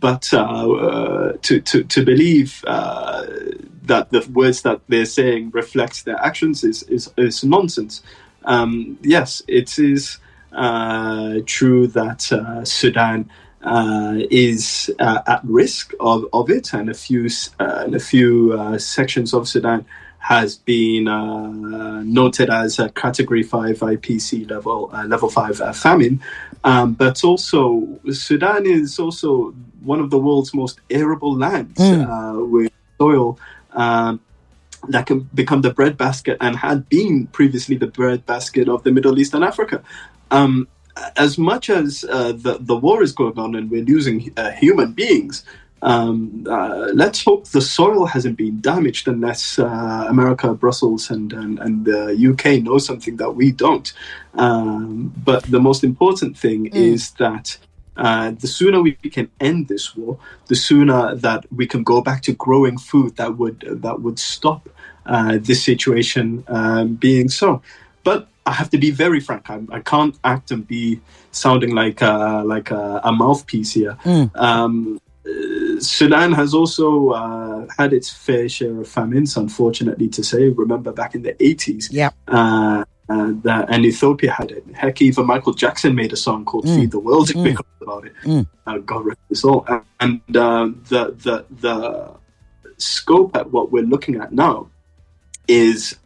But to believe that the words that they're saying reflects their actions is nonsense. Yes, it is true that Sudan is at risk of it, and a few sections of Sudan has been noted as a Category 5 IPC level 5 famine. But also, Sudan is also one of the world's most arable lands, with soil that can become the breadbasket and had been previously the breadbasket of the Middle East and Africa. as much as the war is going on and we're losing human beings, let's hope the soil hasn't been damaged unless America, Brussels, and the UK know something that we don't. But the most important thing is that the sooner we can end this war, the sooner that we can go back to growing food that would stop this situation being so. But I have to be very frank. I can't act and be sounding like a mouthpiece here. Sudan has also had its fair share of famines, unfortunately to say. Remember back in the 80s, and Ethiopia had it. Heck, even Michael Jackson made a song called Feed the World because about it. God rest his soul. And the scope at what we're looking at now is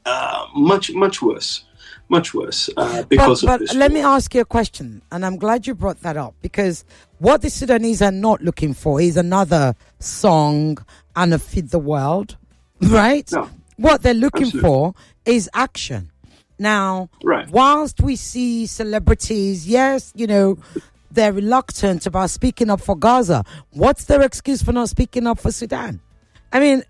much worse. Much worse because of this. But let me ask you a question, and I'm glad you brought that up, because what the Sudanese are not looking for is another song and a Feed the World, right? No, what they're looking for is action. Now, whilst we see celebrities, yes, they're reluctant about speaking up for Gaza, what's their excuse for not speaking up for Sudan? I mean,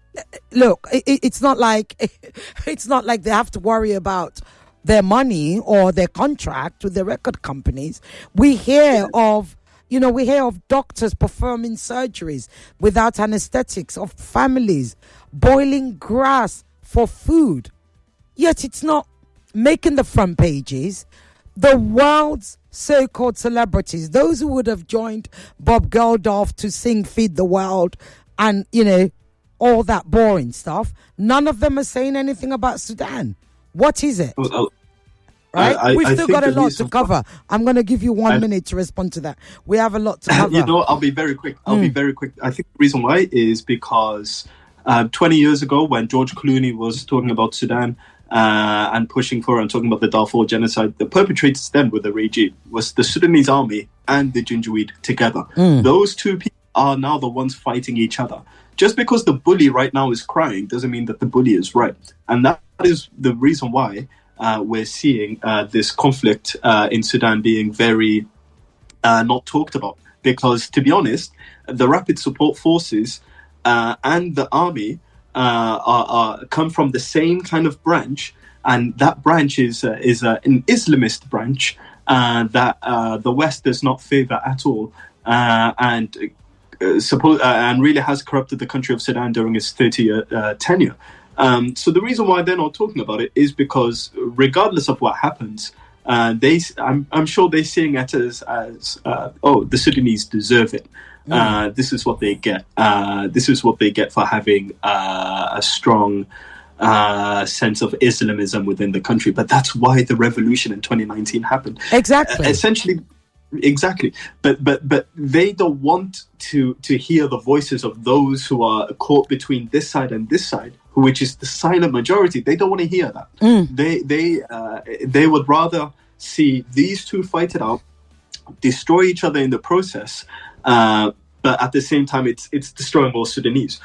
look, it's not like they have to worry about their money or their contract with the record companies. We hear of doctors performing surgeries without anesthetics, of families boiling grass for food. Yet it's not making the front pages. The world's so-called celebrities, those who would have joined Bob Geldof to sing Feed the World and, all that boring stuff, none of them are saying anything about Sudan. What is it? Right? We've still got a lot to cover. I'm going to give you 1 minute to respond to that. We have a lot to cover. I'll be very quick. I think the reason why is because 20 years ago when George Clooney was talking about Sudan and pushing for and talking about the Darfur genocide, the perpetrators then with the regime was the Sudanese army and the Janjaweed together. Those two people are now the ones fighting each other. Just because the bully right now is crying doesn't mean that the bully is right. And that is the reason why we're seeing this conflict in Sudan being very not talked about. Because, to be honest, the Rapid Support Forces and the army come from the same kind of branch, and that branch is an Islamist branch that the West does not favor at all, and really has corrupted the country of Sudan during its 30-year tenure. So the reason why they're not talking about it is because, regardless of what happens, I'm sure they're seeing it as the Sudanese deserve it. This is what they get. This is what they get for having a strong sense of Islamism within the country. But that's why the revolution in 2019 happened. Exactly. But they don't want to hear the voices of those who are caught between this side and this side, which is the silent majority. They don't want to hear that. They would rather see these two fight it out, destroy each other in the process, but at the same time it's destroying all Sudanese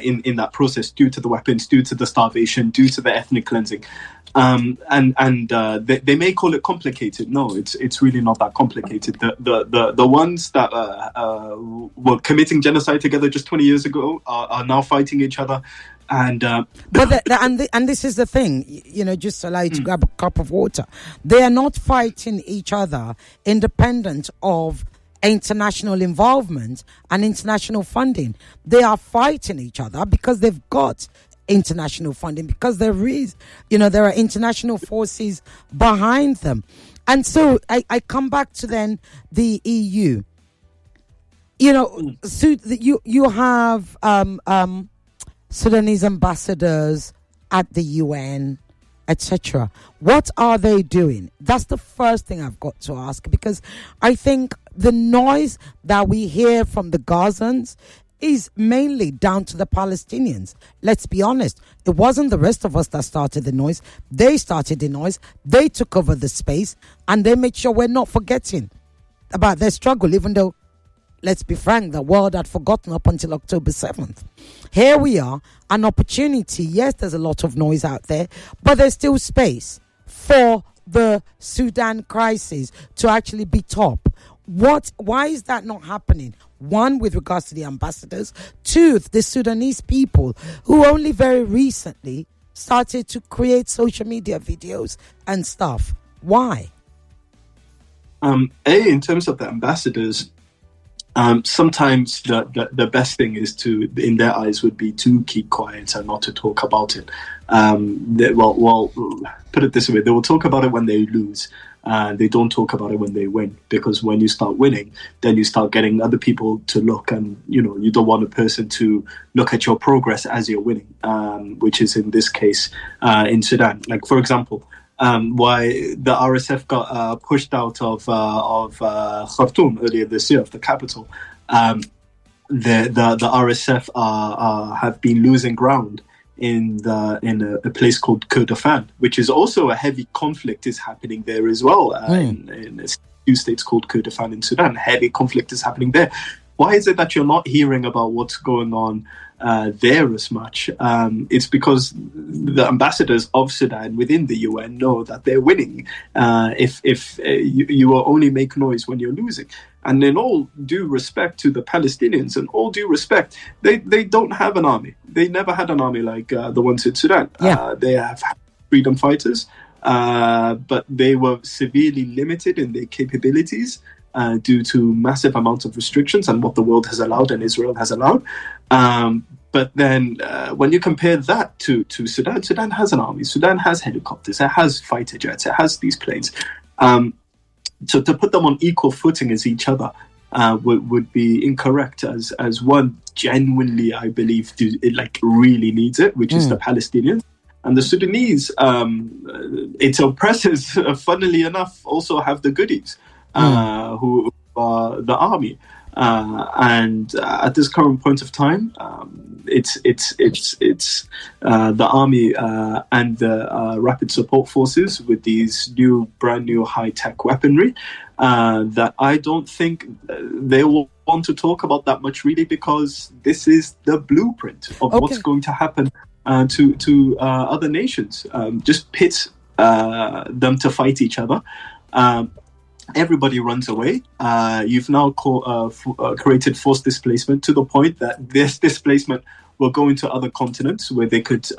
in that process, due to the weapons, due to the starvation, due to the ethnic cleansing. They may call it complicated. No, it's really not that complicated. The ones that were committing genocide together just 20 years ago are now fighting each other. And this is the thing, just allow you to grab a cup of water. They are not fighting each other independent of international involvement and international funding. They are fighting each other because they've got international funding, because there are international forces behind them. And so I come back to then the EU. So you have Sudanese ambassadors at the UN, etc. What are they doing? That's the first thing I've got to ask, because I think the noise that we hear from the Gazans is mainly down to the Palestinians. Let's be honest. It wasn't the rest of us that started the noise. They started the noise. They took over the space, and they made sure we're not forgetting about their struggle, even though, let's be frank, the world had forgotten up until October 7th. Here we are, an opportunity. Yes, there's a lot of noise out there, but there's still space for the Sudan crisis to actually be top. Why is that not happening? One, with regards to the ambassadors. Two, the Sudanese people who only very recently started to create social media videos and stuff. Why? In terms of the ambassadors, sometimes the best thing is to, in their eyes, would be to keep quiet and not to talk about it. Put it this way: they will talk about it when they lose. They don't talk about it when they win, because when you start winning, then you start getting other people to look, and you don't want a person to look at your progress as you're winning, which is in this case in Sudan. Like, for example, why the RSF got pushed out of Khartoum earlier this year, of the capital. The RSF have been losing ground in a place called Kurdistan, which is also a heavy conflict is happening there as well. In a few states called Kurdistan in Sudan, heavy conflict is happening there. Why is it that you're not hearing about what's going on there as much? It's because the ambassadors of Sudan within the UN know that they're winning. If you will only make noise when you're losing. And in all due respect to the Palestinians, and all due respect, they don't have an army. They never had an army like the ones in Sudan. Yeah. They have freedom fighters, but they were severely limited in their capabilities due to massive amounts of restrictions and what the world has allowed and Israel has allowed. But then when you compare that to Sudan, Sudan has an army. Sudan has helicopters. It has fighter jets. It has these planes. So to put them on equal footing as each other would be incorrect, as one genuinely, I believe, really needs it, which is the Palestinians. And the Sudanese, its oppressors, funnily enough, also have the goodies, who are the army. And at this current point of time, it's the army and the rapid support forces with these brand new high-tech weaponry that I don't think they will want to talk about that much, really, because this is the blueprint of what's going to happen to other nations. Just pit them to fight each other. Everybody runs away. You've now created forced displacement to the point that this displacement will go into other continents where they could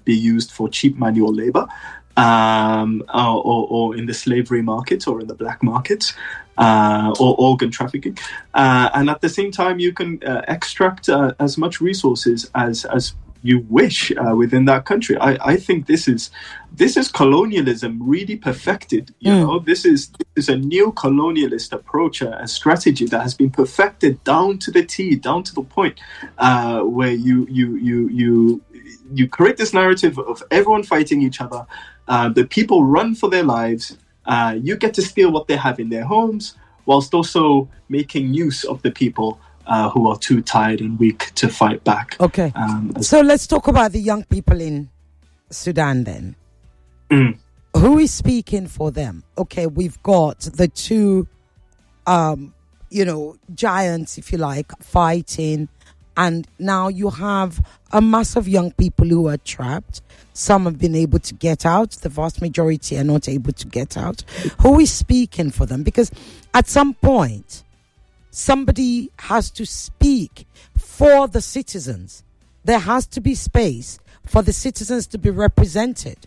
be used for cheap manual labor, or in the slavery market, or in the black market, or organ trafficking. And at the same time, you can extract as much resources as you wish within that country. I think this is colonialism really perfected. You know, this is a neo-colonialist approach, a strategy that has been perfected down to the T, down to the point, where you create this narrative of everyone fighting each other. The people run for their lives. You get to steal what they have in their homes, whilst also making use of the people who are too tired and weak to fight back. Okay. So let's talk about the young people in Sudan then. Who is speaking for them? Okay, we've got the two, giants, if you like, fighting. And now you have a mass of young people who are trapped. Some have been able to get out. The vast majority are not able to get out. Who is speaking for them? Because at some point, somebody has to speak for the citizens. There has to be space for the citizens to be represented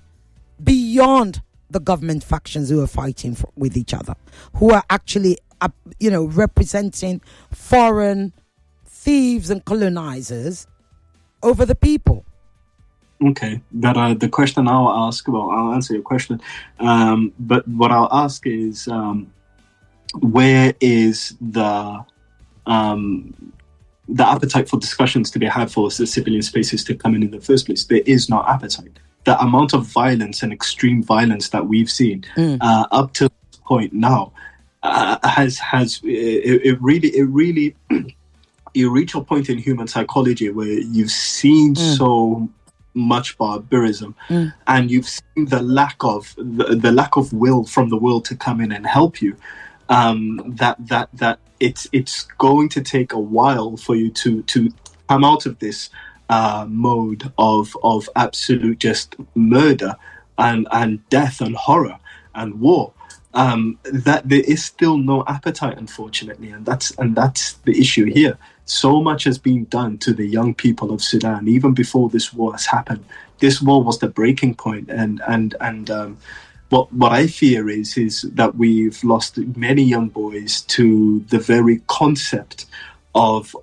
beyond the government factions who are fighting with each other, who are actually, representing foreign thieves and colonizers over the people. Okay, but the question I'll ask, I'll answer your question, but what I'll ask is, where is the appetite for discussions to be had for the civilian spaces to come in the first place? There is no appetite. The amount of violence and extreme violence that we've seen up to this point now it really you reach a point in human psychology where you've seen so much barbarism, and you've seen the lack of will from the world to come in and help you. That it's going to take a while for you to come out of this mode of absolute just murder and death and horror. and war, that there is still no appetite, unfortunately, and that's the issue here. So much has been done to the young people of Sudan even before this war has happened. This war was the breaking point, and what I fear is that we've lost many young boys to the very concept of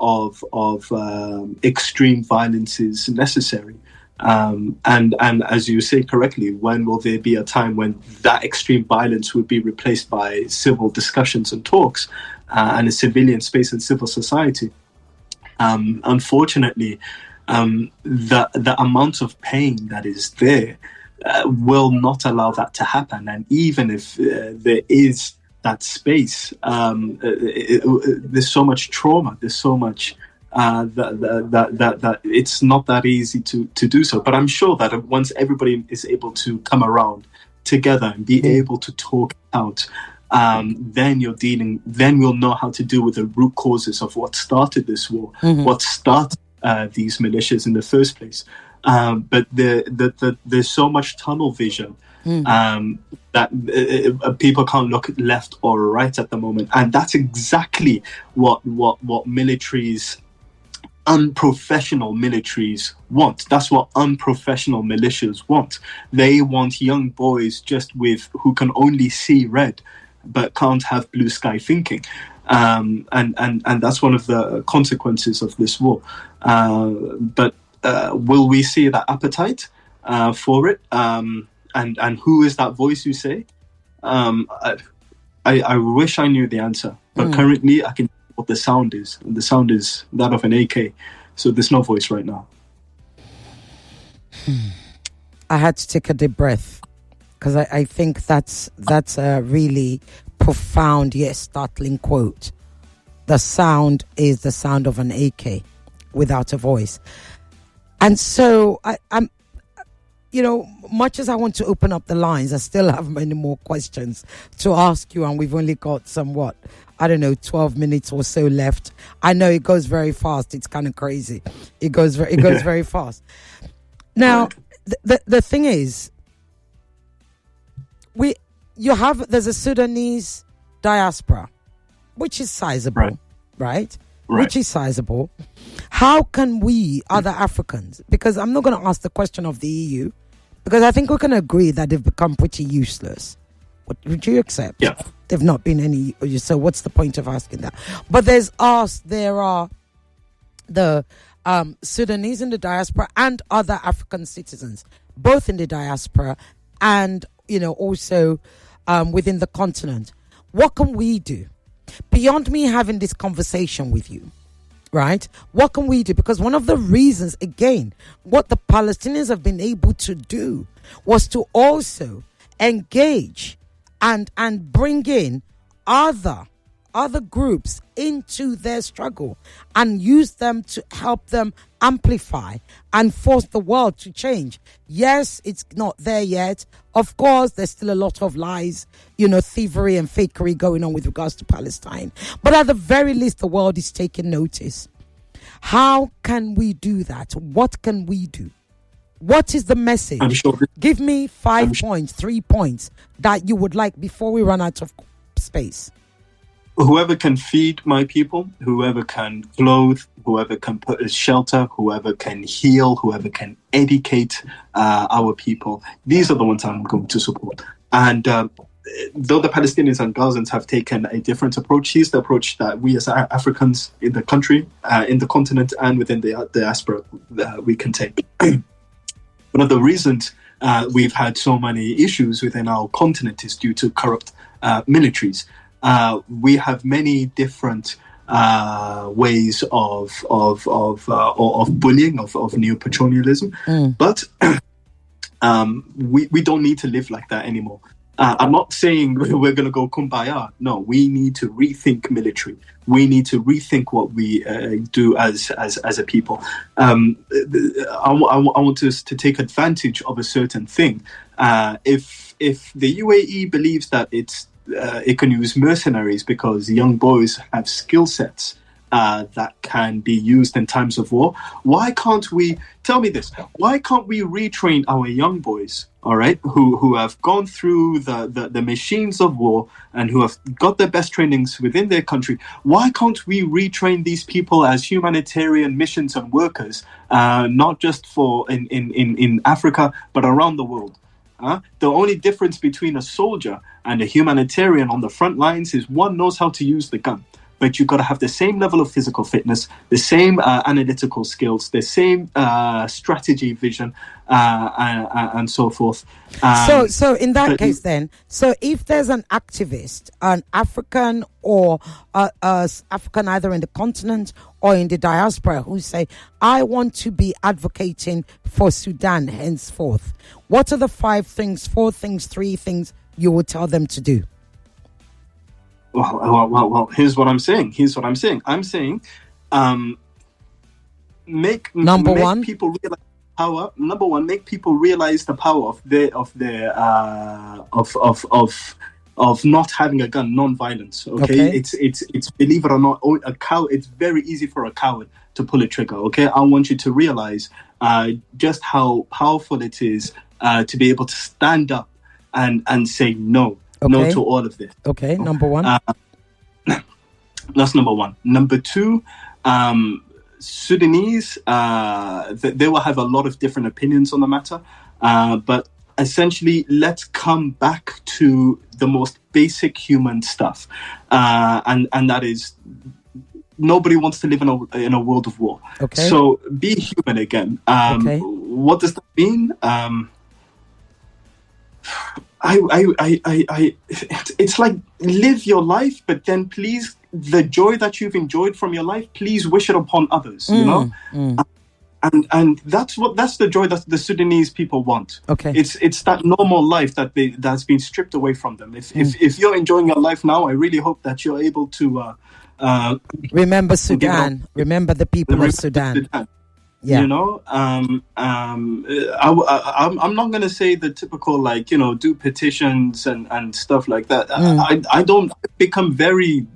extreme violence is necessary. And as you say correctly, when will there be a time when that extreme violence would be replaced by civil discussions and talks and a civilian space and civil society? Unfortunately, the amount of pain that is there will not allow that to happen. And even if there is that space, there's so much trauma, there's so much that it's not that easy to do so. But I'm sure that once everybody is able to come around together and be able to talk out, then we'll know how to deal with the root causes of what started this war, what started these militias in the first place. But there's so much tunnel vision that people can't look left or right at the moment, and that's exactly what militaries, unprofessional militaries want. That's what unprofessional militias want. They want young boys who can only see red but can't have blue sky thinking. And that's one of the consequences of this war. But will we see that appetite for it? And who is that voice, you say? I wish I knew the answer, but currently I can tell what the sound is, and the sound is that of an AK. So there's no voice right now. I had to take a deep breath because I think that's a really profound yet startling quote. The sound is the sound of an AK without a voice. And so I'm, much as I want to open up the lines, I still have many more questions to ask you, and we've only got 12 minutes or so left. I know it goes very fast. It's kind of crazy. It goes very fast. Now, the thing is, there's a Sudanese diaspora, which is sizable, right? Which is sizable. How can we, other Africans, because I'm not going to ask the question of the EU, because I think we can agree that they've become pretty useless. Would you accept? Yeah. They've not been any, so what's the point of asking that? But there are the Sudanese in the diaspora and other African citizens, both in the diaspora and, also within the continent. What can we do? Beyond me having this conversation with you, right? What can we do? Because one of the reasons, again, what the Palestinians have been able to do was to also engage and bring in other groups into their struggle and use them to help them amplify and force the world to change. Yes, it's not there yet. Of course, there's still a lot of lies, thievery and fakery going on with regards to Palestine. But at the very least, the world is taking notice. How can we do that? What can we do? What is the message? I'm sure. Give me 5 points, 3 points that you would like before we run out of space. Whoever can feed my people, whoever can clothe, whoever can put a shelter, whoever can heal, whoever can educate our people, these are the ones I'm going to support. And though the Palestinians and Gazans have taken a different approach, here's the approach that we as Africans in the country, in the continent, and within the diaspora we can take. One of the reasons we've had so many issues within our continent is due to corrupt militaries. We have many different ways of bullying, of neo-patronalism, but we don't need to live like that anymore. I'm not saying we're going to go kumbaya. No, we need to rethink military. We need to rethink what we do as a people. I want us to take advantage of a certain thing. If the UAE believes that it can use mercenaries because young boys have skill sets that can be used in times of war. Why can't we, tell me this, why can't we retrain our young boys, all right, who have gone through the machines of war and who have got their best trainings within their country? Why can't we retrain these people as humanitarian missions and workers, not just in Africa, but around the world? The only difference between a soldier and a humanitarian on the front lines is one knows how to use the gun. But you've got to have the same level of physical fitness, the same analytical skills, the same strategy vision, and so forth. So in that case then, so if there's an activist, an African or African either in the continent or in the diaspora who say, I want to be advocating for Sudan henceforth, what are the 5 things, 4 things, 3 things you would tell them to do? Well, here's what I'm saying. I'm saying, make people realize power. Number one, make people realize the power of not having a gun, non-violence. Okay? It's believe it or not, it's very easy for a coward to pull a trigger. Okay, I want you to realize just how powerful it is to be able to stand up and say no. Okay. No to all of this. Okay, number one. That's number one. Number two, Sudanese, they will have a lot of different opinions on the matter, but essentially, let's come back to the most basic human stuff, and that is, nobody wants to live in a world of war. Okay. So be human again. What does that mean? It's like live your life, but then please, the joy that you've enjoyed from your life, please wish it upon others. You know, and that's the joy that the Sudanese people want. Okay, it's that normal life that's been stripped away from them. If you're enjoying your life now, I really hope that you're able to remember Sudan, remember the people of Sudan. Yeah. You know, I'm not going to say the typical, do petitions and stuff like that. I don't become very,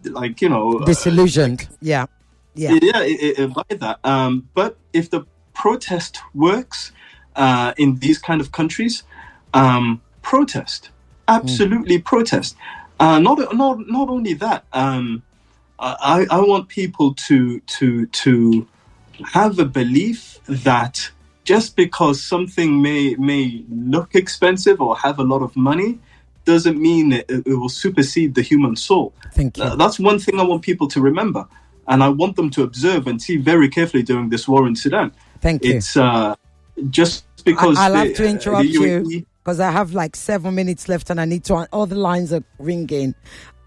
disillusioned. By that. But if the protest works in these kind of countries, protest. Absolutely protest. Not only that, I want people to have a belief that just because something may look expensive or have a lot of money doesn't mean it will supersede the human soul. Thank you. That's one thing I want people to remember, and I want them to observe and see very carefully during this war in Sudan. Thank you. It's just because I'll have to interrupt you because I have 7 minutes left and I need to. All the lines are ringing,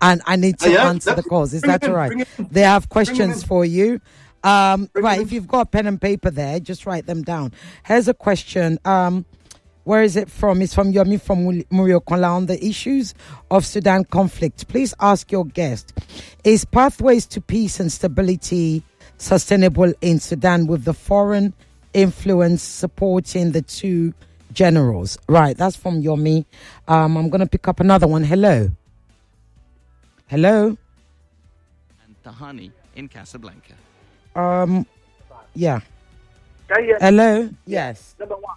and I need to answer the calls. Is that all right? They have questions for you. Right, if you've got pen and paper there, just write them down. Here's a question. Where is it from? It's from Yomi from Muriokola on the issues of Sudan conflict. Please ask your guest, is pathways to peace and stability sustainable in Sudan with the foreign influence supporting the two generals? Right, that's from Yomi. I'm going to pick up another one. Hello. And Tahani in Casablanca. Yeah. Can you hear me? Hello? Yes. Number one.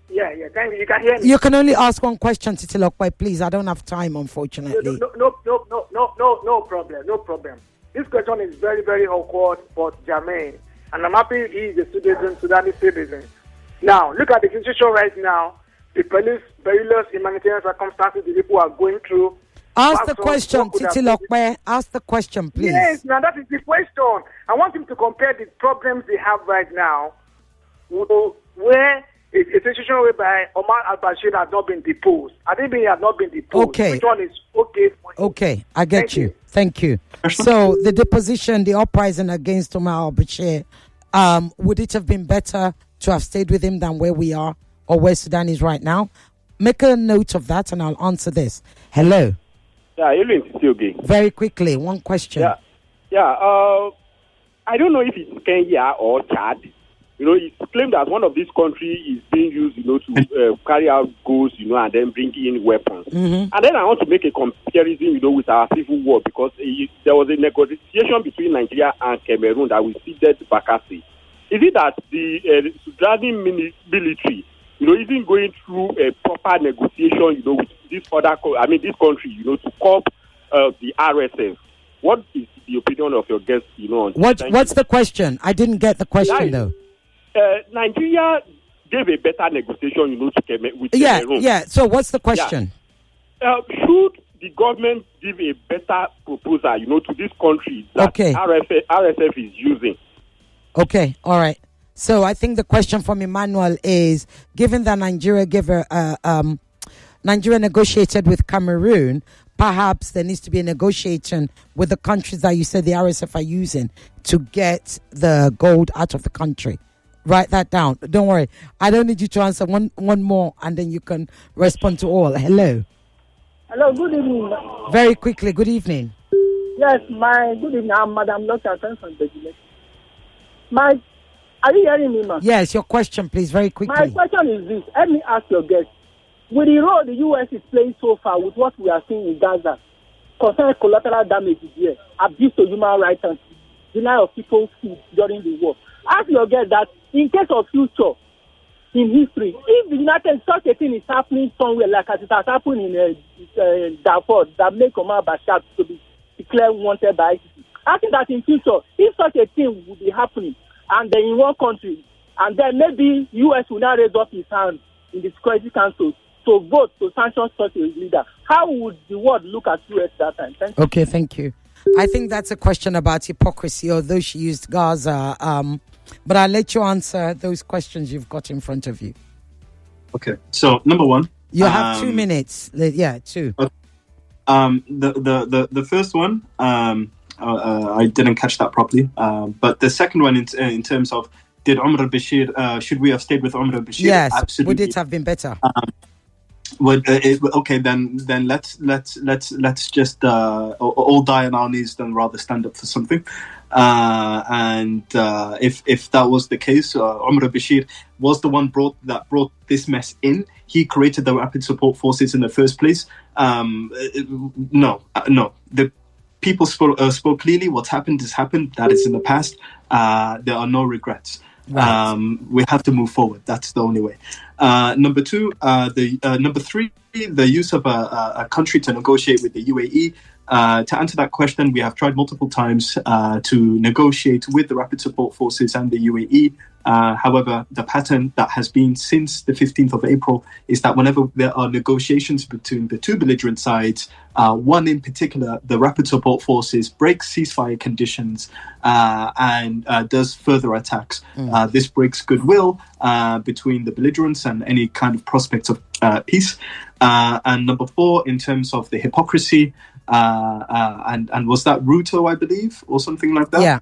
Yeah. Thank you. You can hear me. You can only ask one question, Titilokwe, please. I don't have time, unfortunately. No problem. This question is very, very awkward for Jermaine. And I'm happy he is a Sudanese citizen. Now, look at the situation right now. The perilous humanitarian circumstances the people are going through. Ask the question, Titilokwe. Ask the question, please. Yes, now that is the question. I want him to compare the problems they have right now, where a situation whereby Omar al-Bashir has not been deposed. I think he has not been deposed. Okay. Which one is okay for you? Okay, I get you. Thank you. So the deposition, the uprising against Omar al-Bashir, would it have been better to have stayed with him than where we are or where Sudan is right now? Make a note of that and I'll answer this. Hello. Yeah, Still very quickly, one question. I don't know if it's Kenya or Chad. It's claimed that one of these countries is being used, to carry out goals, and then bring in weapons. Mm-hmm. And then I want to make a comparison, with our civil war, because there was a negotiation between Nigeria and Cameroon that we ceded Bakassi. Is it that the Sudani military, isn't going through a proper negotiation, with this country, to curb the RSF? What is the opinion of your guest, on What's the question? I didn't get the question, though. Nigeria gave a better negotiation, with Cameroon. Yeah. So what's the question? Yeah. Should the government give a better proposal, to this country that RSF is using? Okay, all right. So I think the question from Emmanuel is, given that Nigeria negotiated with Cameroon, perhaps there needs to be a negotiation with the countries that you said the RSF are using to get the gold out of the country. Write that down. Don't worry. I don't need you to answer one more, and then you can respond to all. Hello. Hello, good evening. Very quickly, good evening. Yes, good evening. I'm Madam Doctor from Begile. Are you hearing me, ma'am? Yes, your question, please, very quickly. My question is this. Let me ask your guest. With the role the U.S. is playing so far with what we are seeing in Gaza, concerning collateral damage here, abuse to human rights and denial of people's food during the war, ask your guest that in case of future, in history, if the United States, such a thing is happening somewhere like as it has happened in Darfur, that make Omar Bashar to be declared wanted by ICC, I think that in future, if such a thing would be happening, and then in one country, and then maybe U.S. will now raise up his hand in the Security Council to vote to sanction such a leader, how would the world look at U.S. that time? Thank you. I think that's a question about hypocrisy, although she used Gaza. But I'll let you answer those questions you've got in front of you. Okay. So, number one. You have 2 minutes. Yeah, 2. Okay. The first one, I didn't catch that properly. But the second one, in terms of, did Omar al-Bashir, should we have stayed with Omar al-Bashir? Yes, absolutely. Would it have been better? Okay, then let's just all die on our knees, then rather stand up for something. And if that was the case, Omar al-Bashir was the one that brought this mess in. He created the Rapid Support Forces in the first place. No. The people spoke clearly. What's happened has happened. That is in the past. There are no regrets. Right. We have to move forward. That's the only way. Number 2, number 3, the use of a country to negotiate with the UAE. To answer that question, we have tried multiple times to negotiate with the Rapid Support Forces and the UAE. However, the pattern that has been since the 15th of April is that whenever there are negotiations between the two belligerent sides, one in particular, the Rapid Support Forces, breaks ceasefire conditions and does further attacks. This breaks goodwill between the belligerents and any kind of prospects of peace. And number 4, in terms of the hypocrisy, and was that Ruto, I believe, or something like that? Yeah.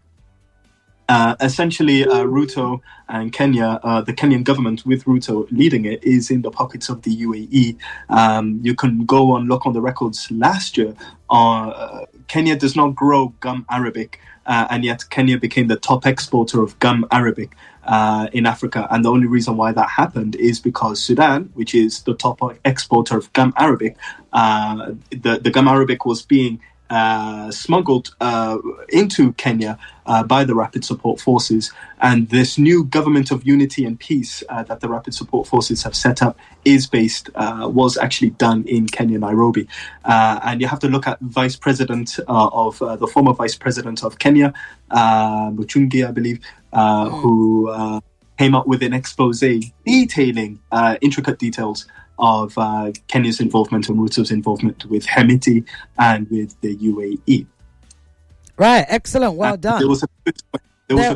Essentially, Ruto and Kenya, the Kenyan government with Ruto leading it, is in the pockets of the UAE. You can go and look on the records last year. Kenya does not grow gum arabic, and yet Kenya became the top exporter of gum arabic in Africa. And the only reason why that happened is because Sudan, which is the top exporter of gum arabic, the gum arabic was being smuggled into Kenya by the Rapid Support Forces. And this new government of unity and peace that the Rapid Support Forces have set up was actually done in Kenya, Nairobi. And you have to look at the former Vice President of Kenya, Muchungi, I believe, who came up with an expose detailing intricate details of Kenya's involvement and Ruto's involvement with Hemiti and with the UAE. Right, excellent, well done. There was a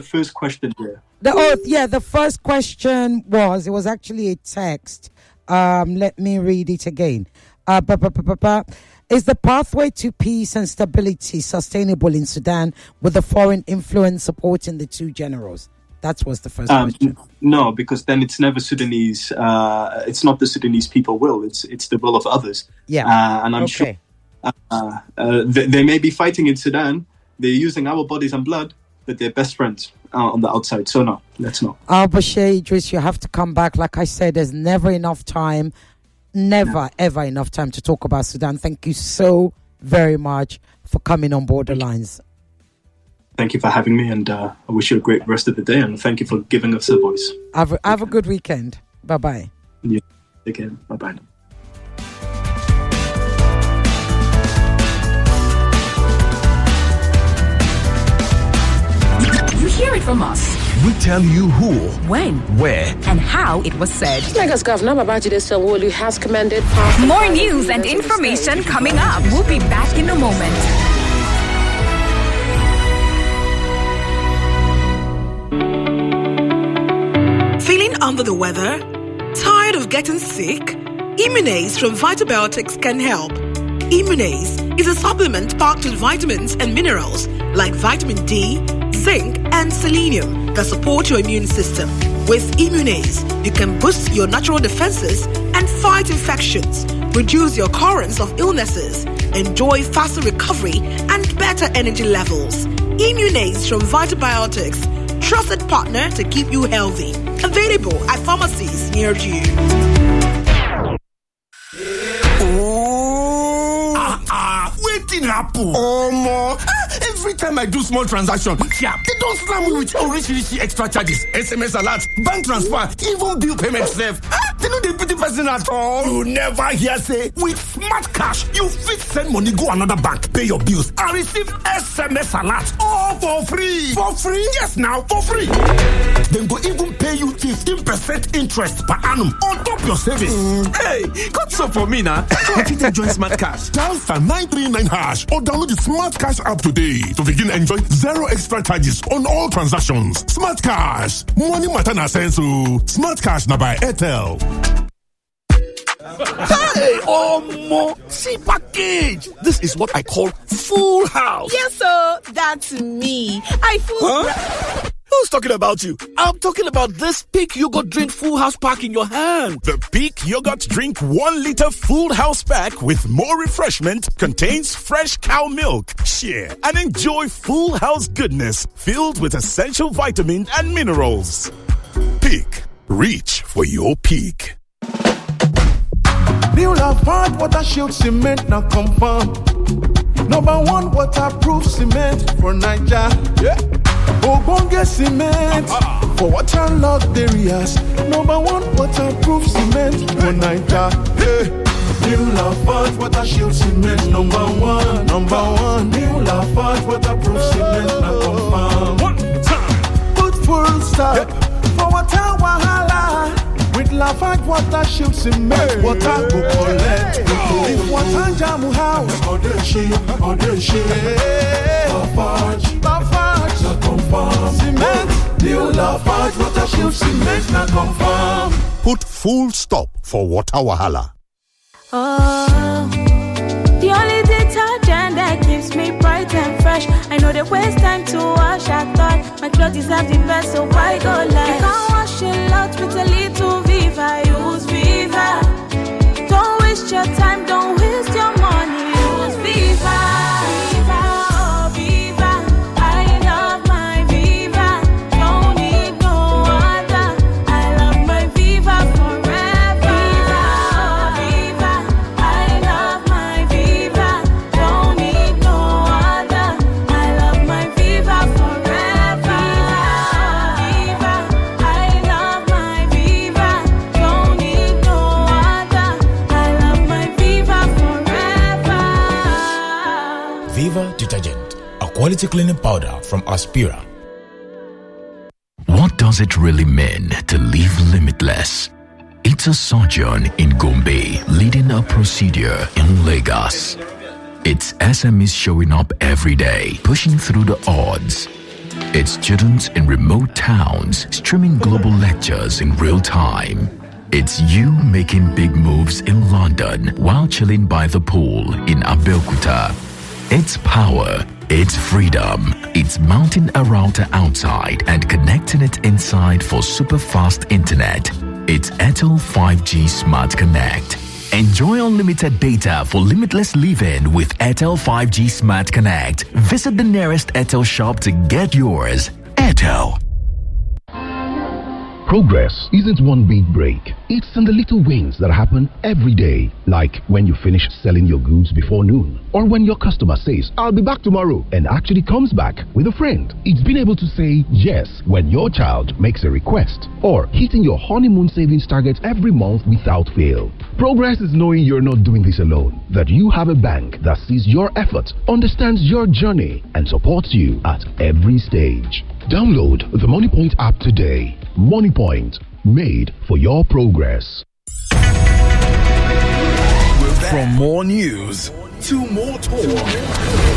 first question there. The first question was actually a text. Let me read it again. Is the pathway to peace and stability sustainable in Sudan with the foreign influence supporting the two generals? That was the first question. No, because then it's never Sudanese. It's not the Sudanese people will. It's the will of others. Yeah, and I'm sure they may be fighting in Sudan. They're using our bodies and blood, but they're best friends. on the outside. So no, let's not. Bashir Idris, you have to come back. Like I said, there's never enough time. Never, ever enough time to talk about Sudan. Thank you so very much for coming on Borderlines. Thank you for having me, and I wish you a great rest of the day, and thank you for giving us a voice. Have a good weekend. Bye-bye. Yeah, again. Bye-bye. You hear it from us. We tell you who, when, where, and how it was said. Lagos Governor Babajide Sanwo-Olu has commended more news and information coming up. We'll be back in a moment. Feeling under the weather? Tired of getting sick? Immunase from Vitabiotics can help. Immunase is a supplement packed with vitamins and minerals like vitamin D, zinc, and selenium that support your immune system. With Immunase, you can boost your natural defenses and fight infections, reduce your occurrence of illnesses, enjoy faster recovery, and better energy levels. Immunase from Vitabiotics, trusted partner to keep you healthy. Available at pharmacies near you. Wetin happen? Every time I do small transaction, they don't slam me with Orishirishi extra charges, SMS alert, bank transfer, even bill payment sef. They no dey pity person at all. You never hear say with Smart Cash, you fit send money go another bank, pay your bills, and receive SMS alert all for free. For free? Yes, now for free. Dem go even pay you 15% interest per annum on top your savings. Hey, cut so for me now. I fit join Smart Cash. Dial star 939 hash or download the Smart Cash app today to begin enjoy zero extra charges on all transactions. Smart Cash, money matter na sense o. Smart Cash na by Airtel. Hey, see package. This is what I call full house. Yes, sir. That's me. Who's talking about you? I'm talking about this Peak Yogurt Drink Full House Pack in your hand. The Peak Yogurt Drink 1 liter Full House Pack with more refreshment contains fresh cow milk. Share and enjoy full house goodness filled with essential vitamins and minerals. Peak. Reach for your peak. New Lafarge Water Shield Cement now confirm. Number 1 waterproof cement for Nigeria. Yeah. Ogbonge cement for waterlogged areas. Number 1 waterproof cement for Nigeria. Hey. New Lafarge Water Shield Cement number 1. Number 1. New Lafarge waterproof cement now confirm. One time. Put full stop for water wahala. With Lafarge Water Shield Cement, water go collect. If water jam house, Lafarge, na confirm. Cement, new Lafarge Water Shield Cement, na confirm. Put full stop for water wahala. Oh, the only detergent that keeps me bright and fresh. I know they waste time to wash. I thought my clothes have the best, so why go less? You can't wash a lot with a little Viva. Use Viva. Don't waste your time, don't waste your money. Use Viva. Viva, oh Viva. I love my Viva. Don't need no other. I love my Viva forever. Viva, oh Viva. I love my Viva. Don't need no other. I love my Viva forever. Viva, I love my Viva. Don't need no other. I love my Viva forever. Viva Detergent, a quality cleaning powder from Aspira. What does it really mean to live limitless? It's a sojourn in Gombe leading a procedure in Lagos. It's SMEs showing up every day, pushing through the odds. It's students in remote towns streaming global lectures in real time. It's you making big moves in London while chilling by the pool in Abeokuta. It's power. It's freedom. It's mounting a router outside and connecting it inside for super fast internet. It's Airtel 5G Smart Connect. Enjoy unlimited data for limitless living with Airtel 5G Smart Connect. Visit the nearest Airtel shop to get yours. Airtel. Hotel. Progress isn't one big break. It's in the little wins that happen every day. Like when you finish selling your goods before noon. Or when your customer says, "I'll be back tomorrow," and actually comes back with a friend. It's being able to say yes when your child makes a request. Or hitting your honeymoon savings target every month without fail. Progress is knowing you're not doing this alone. That you have a bank that sees your effort, understands your journey, and supports you at every stage. Download the MoneyPoint app today. MoneyPoint, made for your progress. From more news to more talk.